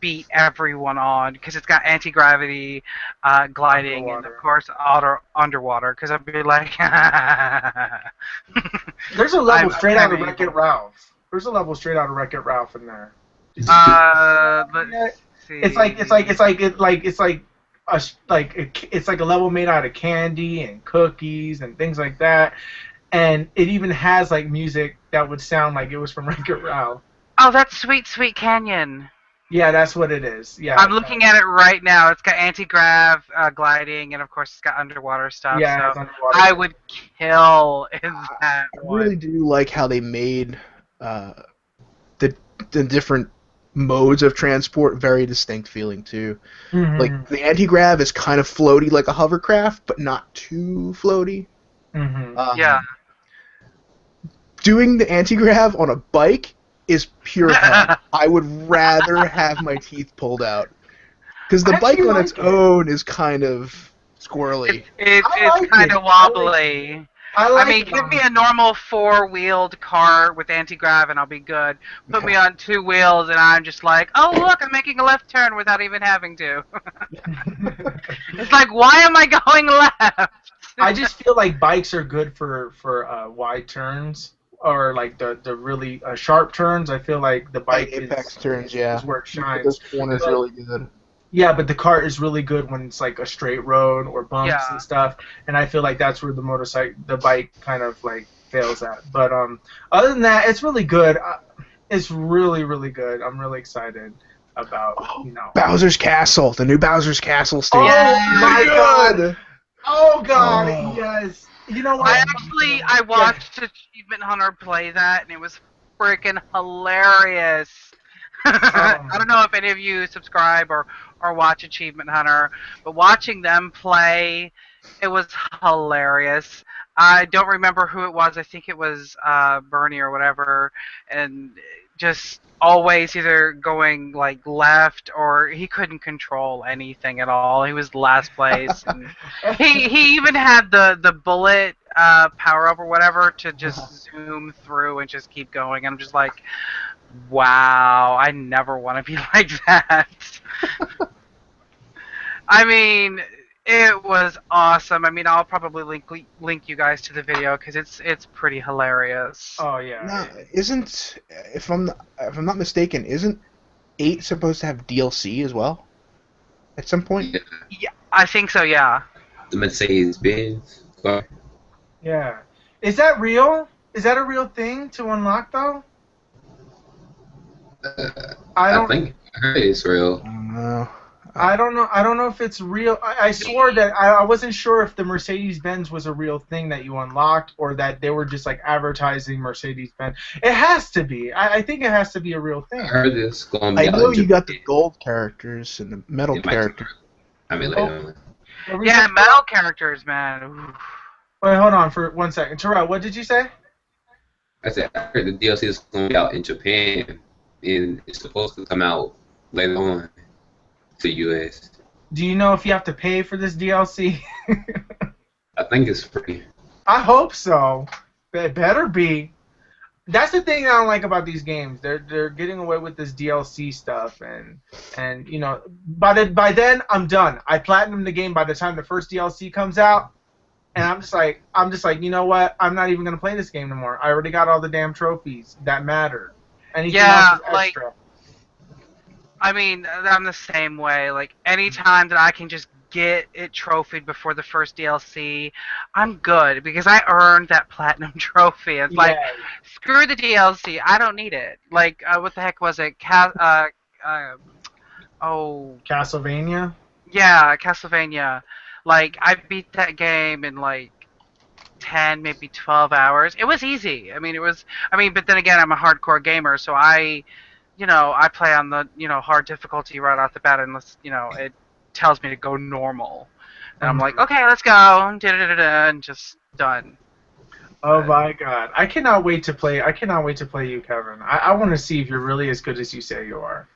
beat everyone on because it's got anti-gravity, gliding, and of course underwater. Because I'd be like, there's a level straight out of Wreck-It Ralph. There's a level straight out of Wreck-It Ralph in there. Let's see. It's like a level made out of candy and cookies and things like that, and it even has music that would sound like it was from Wreck-It Ralph. Oh, that's Sweet Sweet Canyon. Yeah, that's what it is. Yeah. I'm looking at it right now. It's got anti-grav, gliding, and of course it's got underwater stuff. Yeah, so it's underwater. I would kill in that one. I really do like how they made the different modes of transport very distinct feeling too. Mm-hmm. Like the anti-grav is kind of floaty like a hovercraft, but not too floaty. Mm-hmm. Yeah. Doing the anti-grav on a bike is pure fun. I would rather have my teeth pulled out. Because the bike on its own is kind of squirrely. It's kind of wobbly. I mean, give me a normal four-wheeled car with anti-grav and I'll be good. Put me on two wheels and I'm just like, oh look, I'm making a left turn without even having to. It's like, why am I going left? I just feel like bikes are good for wide turns. Or the really sharp turns. I feel like the bike apex turns, is where it shines. This corner's really good. Yeah, but the cart is really good when it's like a straight road or bumps and stuff. And I feel like that's where the bike kind of fails at. But other than that, it's really good. It's really, really good. I'm really excited about Bowser's Castle, the new Bowser's Castle stage. Oh my god! Oh god! Yes. You know what? I watched Achievement Hunter play that, and it was freaking hilarious. I don't know if any of you subscribe or watch Achievement Hunter, but watching them play, it was hilarious. I don't remember who it was. I think it was Bernie or whatever, and just always either going left or he couldn't control anything at all. He was last place. And he even had the bullet power up or whatever to just zoom through and just keep going. And I'm just like, wow, I never want to be like that. I mean, it was awesome. I mean, I'll probably link you guys to the video because it's pretty hilarious. Oh yeah. Now, if I'm not mistaken, isn't 8 supposed to have DLC as well? At some point? Yeah, I think so. Yeah. The Mercedes-Benz car. Yeah. Is that real? Is that a real thing to unlock though? I think I heard it's real. I don't know. I don't know. I don't know if it's real. I swore that I wasn't sure if the Mercedes-Benz was a real thing that you unlocked or that they were just like advertising Mercedes-Benz. It has to be. I think it has to be a real I thing. heard this going to I be out know in you got the Japan. gold characters and the metal It might come characters. out. I mean, later on. What were you Yeah, saying? metal characters, man. Oof. Wait, hold on for 1 second. Terrell, what did you say? I said I heard the DLC is going to be out in Japan, and it's supposed to come out later on to US. Do you know if you have to pay for this DLC? I think it's free. I hope so. It better be. That's the thing I don't like about these games. They're getting away with this DLC stuff, and you know, by then I'm done. I platinum the game by the time the first DLC comes out, and I'm just like, you know what? I'm not even gonna play this game anymore. I already got all the damn trophies that mattered. Anything Yeah, else is like- extra. I mean, I'm the same way. Like, anytime that I can just get it trophied before the first DLC, I'm good because I earned that platinum trophy. It's like, Yeah. screw the DLC. I don't need it. Like, what the heck was it? Castlevania. Yeah, Castlevania. Like, I beat that game in like 10, maybe 12 hours. It was easy. But then again, I'm a hardcore gamer, so I play on the, hard difficulty right off the bat unless, it tells me to go normal. And I'm like, okay, let's go, and just done. Oh my god. I cannot wait to play you, Kevin. I want to see if you're really as good as you say you are.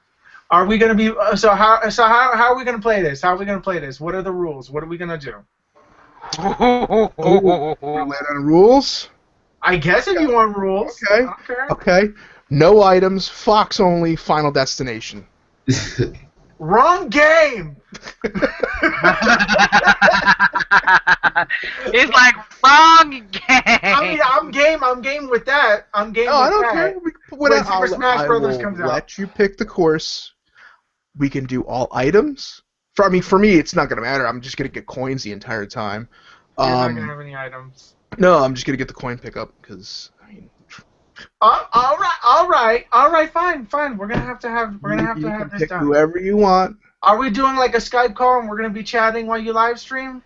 Are we going to be how are we going to play this? How are we going to play this? What are the rules? What are we going to do? We're laying on rules. I guess if you want rules. Okay. Okay. No items. Fox only. Final destination. Wrong game. It's like, wrong game. I mean, I'm game with that. I'm game Oh, with I don't that. care. When Super Smash Brothers comes out. Let you pick the course. We can do all items. For me, it's not gonna matter. I'm just gonna get coins the entire time. You're not gonna have any items. No, I'm just gonna get the coin pickup because I mean. All right, fine. We're gonna have to have this pick done. whoever you want. Are we doing like a Skype call and we're gonna be chatting while you live stream?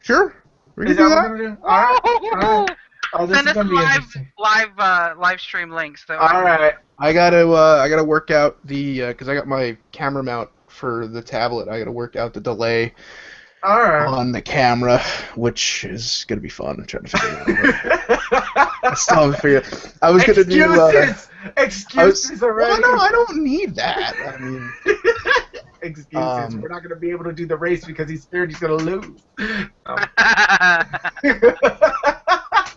Sure. We can Is do that that. what we're gonna do? All right. Oh, this Send is us gonna be interesting. live stream links. So All right. I gotta work out the because I got my camera mount for the tablet. I gotta work out the delay All right. on the camera, which is gonna be fun. I'm trying to figure it out. I still haven't figured it out. I was gonna do. Excuses already. Well, no, I don't need that. I mean, excuses. We're not gonna be able to do the race because he's scared he's gonna lose. Oh.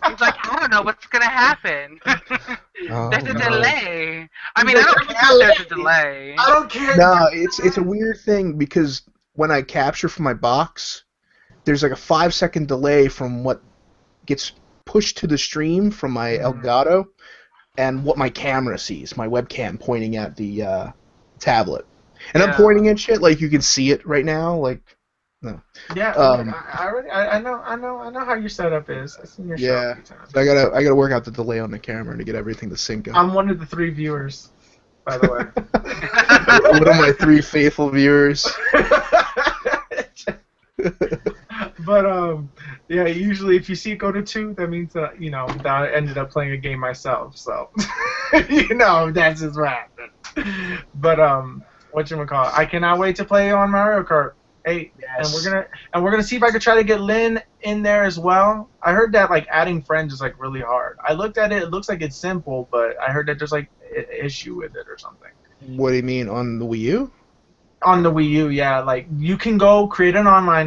He's like, I don't know what's gonna happen. There's a delay. I mean, I don't care if there's a delay. I don't care. No, it's a weird thing because when I capture from my box, there's like a 5-second delay from what gets pushed to the stream from my Elgato and what my camera sees, my webcam pointing at the tablet. And I'm pointing at shit like you can see it right now, like no. Yeah, I know how your setup is. I've seen your show a few times. So I gotta work out the delay on the camera to get everything to sync up. I'm one of the 3 viewers, by the way. One of my 3 faithful viewers. But yeah, usually if you see it go to 2, that means that I ended up playing a game myself. So that's just what happened. But whatchamacallit, I cannot wait to play on Mario Kart 8. Yes. And we're gonna see if I could try to get Lynn in there as well. I heard that like adding friends is like really hard. I looked at it; it looks like it's simple, but I heard that there's like an issue with it or something. What do you mean on the Wii U? On the Wii U, yeah, like you can go create an online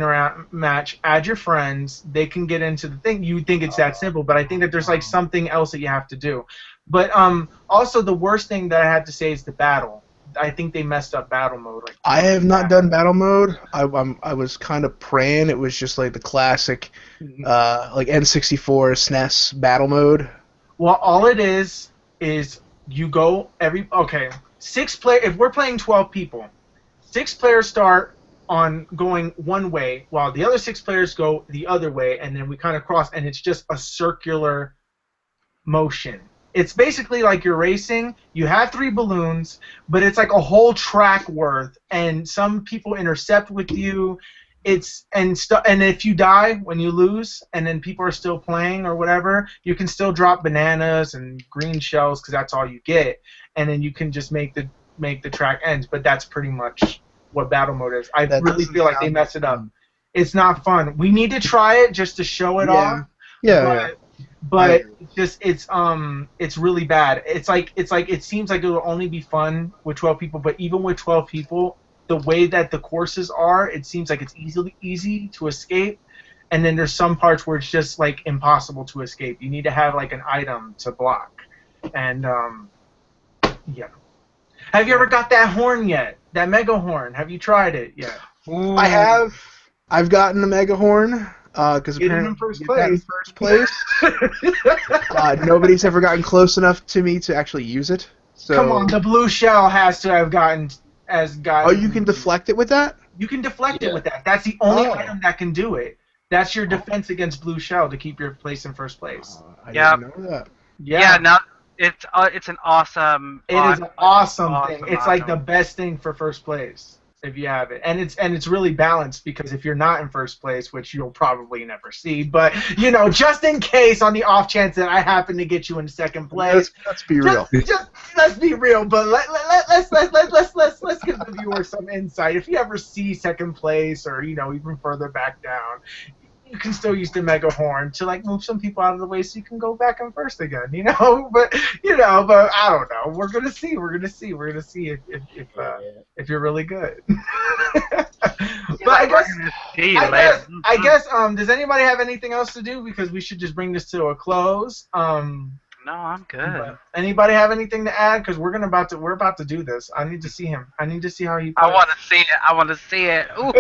match, add your friends, they can get into the thing. You think it's that simple, but I think that there's like something else that you have to do. But also the worst thing that I had to say is the battle. I think they messed up battle mode. Like, I have not done battle mode. I was kind of praying it was just like the classic, like N64 SNES battle mode. Well, all it is you go 6 player. If we're playing 12 people, 6 players start on going one way, while the other 6 players go the other way, and then we kind of cross, and it's just a circular motion. It's basically like you're racing. You have 3 balloons, but it's like a whole track worth, and some people intercept with you. And if you die when you lose, and then people are still playing or whatever, you can still drop bananas and green shells because that's all you get, and then you can just make the track end. But that's pretty much what battle mode is. I really feel like they messed it up. It's not fun. We need to try it just to show it off. But it's really bad. It's like it seems like it will only be fun with 12 people, but even with 12 people, the way that the courses are, it seems like it's easy to escape, and then there's some parts where it's just like impossible to escape. You need to have like an item to block, and yeah. Have you ever got that horn yet? That mega horn? Have you tried it yet? Ooh. I have. I've gotten the mega horn because apparently in first place. Nobody's ever gotten close enough to me to actually use it. So. Come on, the blue shell has to have gotten. Oh, you can deflect it with that? You can deflect it with that. That's the only item that can do it. That's your defense against blue shell to keep your place in first place. I didn't know that. Yeah, no, it's an awesome. It is an awesome thing. It's like item. the best thing for first place if you have it, and it's really balanced because if you're not in first place, which you'll probably never see, but just in case on the off chance that I happen to get you in second place, let's be real. Just let's be real, but let's give the viewer some insight. If you ever see second place or even further back down, you can still use the mega horn to like move some people out of the way so you can go back in first again, but I don't know. We're gonna see if you're really good. But I guess does anybody have anything else to do, because we should just bring this to a close. No, I'm good. Anybody have anything to add? Because we're about to do this. I need to see him. I need to see how he plays. I want to see it. Ooh,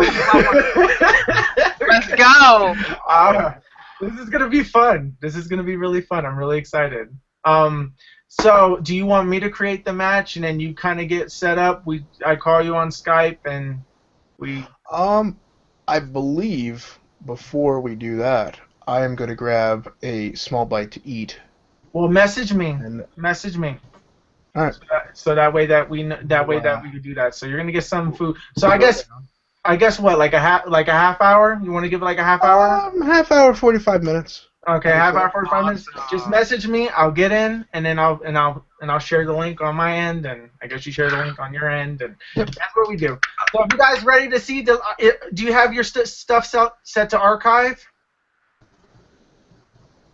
let's go. This is gonna be fun. This is gonna be really fun. I'm really excited. So do you want me to create the match and then you kind of get set up? I call you on Skype and we. I believe before we do that, I am gonna grab a small bite to eat. Well, message me. Message me. All right. So that way that we can do that. So you're gonna get some food. So I guess what, like a half hour? You want to give it like a half hour? Half hour, 45 minutes. Okay, half hour, 45 minutes. Just message me. I'll get in, and then I'll share the link on my end, and I guess you share the link on your end, and that's what we do. So, are you guys ready to see? Do you have your stuff set to archive?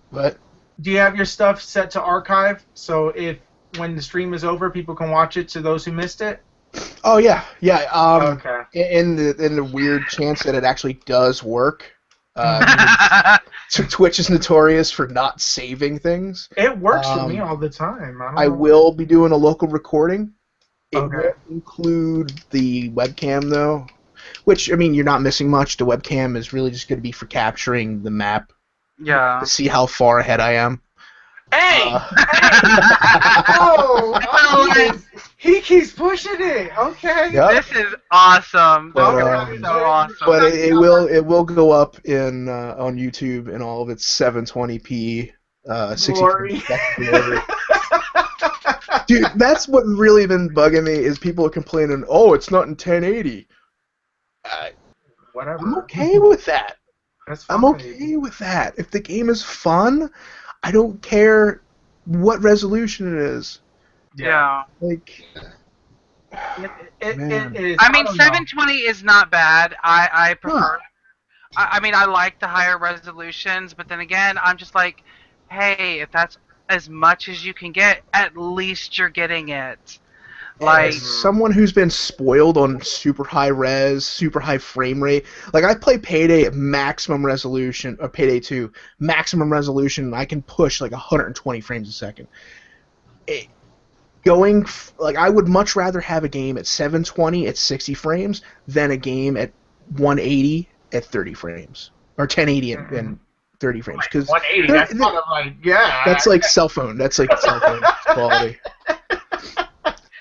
What? Do you have your stuff set to archive? So when the stream is over, people can watch it to those who missed it? Oh yeah. Okay. In the weird chance that it actually does work, Twitch is notorious for not saving things. It works for me all the time. I will be doing a local recording. It Okay. will include the webcam though, which you're not missing much. The webcam is really just going to be for capturing the map. Yeah. To see how far ahead I am. Hey! He keeps pushing it. Okay. Yep. This is awesome. But, This is so awesome. But it will go up in on YouTube in all of its 720p, 60 Glory. glory. Dude, that's what really been bugging me is people are complaining, oh, it's not in 1080. Whatever. I'm okay with that. That's fine. I'm okay with that. If the game is fun, I don't care what resolution it is. Yeah. Like, It is. I mean, don't know. 720 is not bad. I prefer. I like the higher resolutions, but then again, I'm just like, hey, if that's as much as you can get, at least you're getting it. Like as someone who's been spoiled on super high res, super high frame rate, like I play Payday at maximum resolution, or Payday 2, maximum resolution, I can push like 120 frames a second. I would much rather have a game at 720 at 60 frames than a game at 180 at 30 frames, or 1080 and 30 frames. Because 180, that's kind of like, yeah. That's like cell phone. That's like cell phone quality.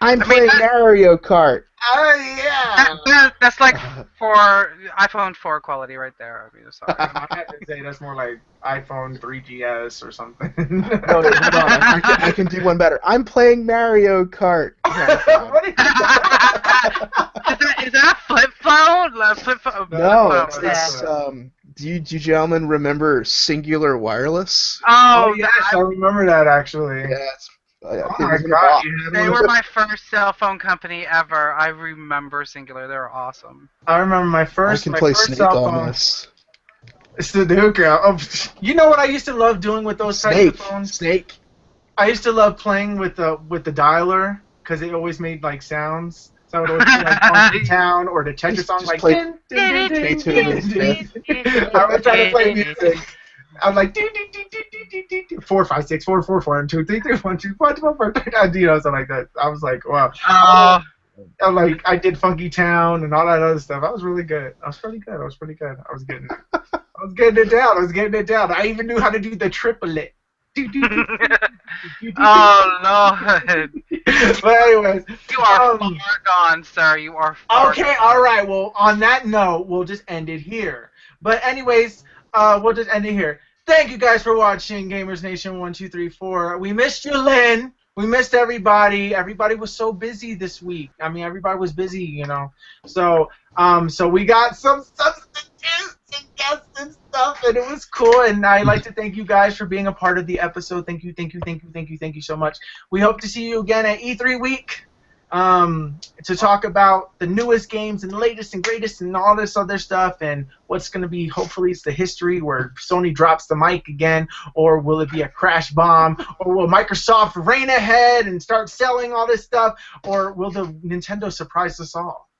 I'm I mean, playing Mario Kart. Oh yeah. That's like for iPhone 4 quality right there. I mean, sorry. I have to say that's more like iPhone 3GS or something. No, wait, hold on. I can do one better. I'm playing Mario Kart. What are Is that a flip phone? Flip phone. No, flip phone. it's do you gentlemen remember Singular Wireless? Oh Oh, yes, I remember that actually. Yeah, it's, Oh it my was in a god, box. you had they one were of my first cell phone company ever. I remember Singular. They were awesome. I remember my I first can play first Snake cell on phone. this. Sudoku. Oh, you know what I used to love doing with those types Snake. of phones? Snake. I used to love playing with the dialer because it always made like sounds. So I would always play like Funky Town or the Tetris song Just like play din, din, din, din, Stay din, tuned, din, Smith. din. I was trying to play music. I was like din, din, din, din, din, din, din, 4 5 6 4 4 4 2 3 3 1 2 1 2 1 4 you know, something like that. I was like, wow. I did Funky Town and all that other stuff. I was really good. I was pretty good. I was getting it down. I even knew how to do the triplet. Oh Lord! But anyways, You are far gone, sir. You are far okay, gone. all right. Well, on that note, we'll just end it here. But anyways, we'll just end it here. Thank you guys for watching Gamers Nation 1234. We missed you, Lynn. We missed everybody. Everybody was so busy this week. I mean, everybody was busy, you know. So we got some substitutes and guests and stuff, and it was cool. And I'd like to thank you guys for being a part of the episode. Thank you so much. We hope to see you again at E3 week. To talk about the newest games and latest and greatest and all this other stuff and what's going to be, hopefully it's the history where Sony drops the mic again, or will it be a crash bomb, or will Microsoft reign ahead and start selling all this stuff, or will the Nintendo surprise us all?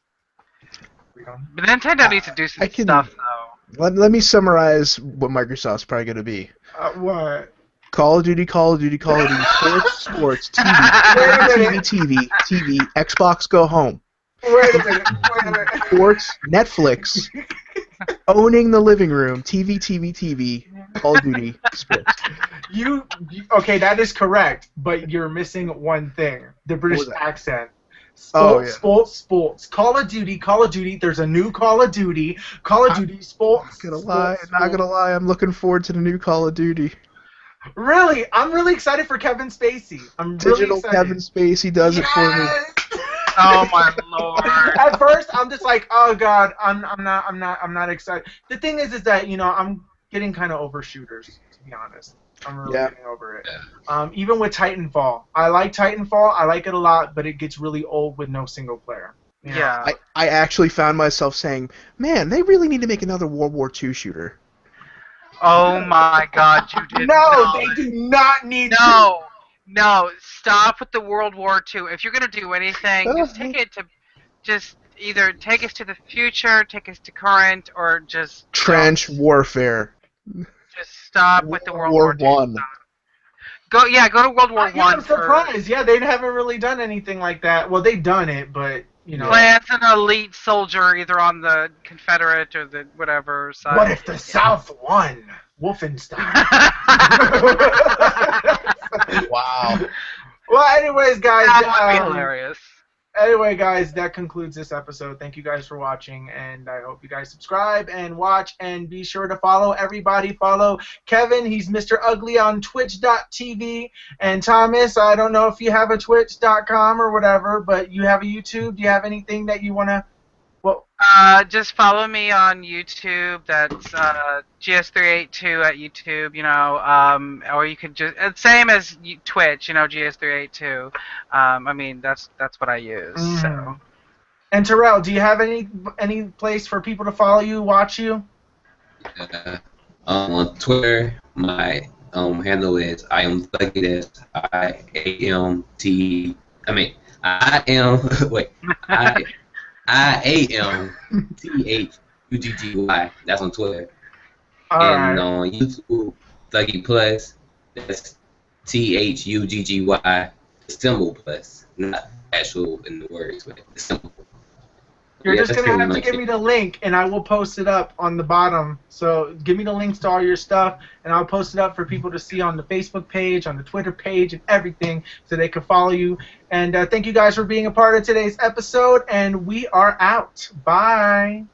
But Nintendo needs to do some stuff, though. Let me summarize what Microsoft's probably going to be. What? Call of Duty, sports, TV, TV, Xbox go home. Wait a minute. Sports, Netflix, owning the living room, TV, Call of Duty, sports. Okay, that is correct, but you're missing one thing: the British accent. Sports. Call of Duty. There's a new Call of Duty. Sports. Not gonna lie. I'm looking forward to the new Call of Duty. Really, I'm really excited for Kevin Spacey. Digital Kevin Spacey does it for me. Oh my lord! At first, I'm just like, oh god, I'm not excited. The thing is that I'm getting kind of over shooters, to be honest. I'm really getting over it. Even with Titanfall, I like Titanfall. I like it a lot, but it gets really old with no single player. You know? Yeah. I actually found myself saying, man, they really need to make another World War II shooter. Oh my god, you did they do not need to. No, stop with the World War II. If you're gonna do anything, just either take us to the future, take us to current, or just trench warfare. Just stop with the World War One. Go to World War One. I'm surprised. Yeah, they haven't really done anything like that. Well, they've done it, but Plant an elite soldier either on the Confederate or the whatever side. What if the South won? Wolfenstein. Wow. Well, anyways, guys. That would be hilarious. Anyway, guys, that concludes this episode. Thank you guys for watching, and I hope you guys subscribe and watch, and be sure to follow everybody. Follow Kevin. He's Mr. Ugly on Twitch.tv. And Thomas, I don't know if you have a Twitch.com or whatever, but you have a YouTube. Do you have anything that you want to... Just follow me on YouTube. That's GS382 at YouTube. Or you could just same as Twitch. GS382. I mean that's what I use. So. And Terrell, do you have any place for people to follow you, watch you? On Twitter, my handle is I am Thuggy. IAMTHUGGY. That's on Twitter. And on YouTube, Thuggy Plus. That's THUGGY. The symbol plus, not actual in the words, but the symbol. You're Yeah, just that's gonna pretty have to much give it. me the link, and I will post it up on the bottom. So give me the links to all your stuff, and I'll post it up for people to see on the Facebook page, on the Twitter page, and everything, so they can follow you. And thank you guys for being a part of today's episode, and we are out. Bye.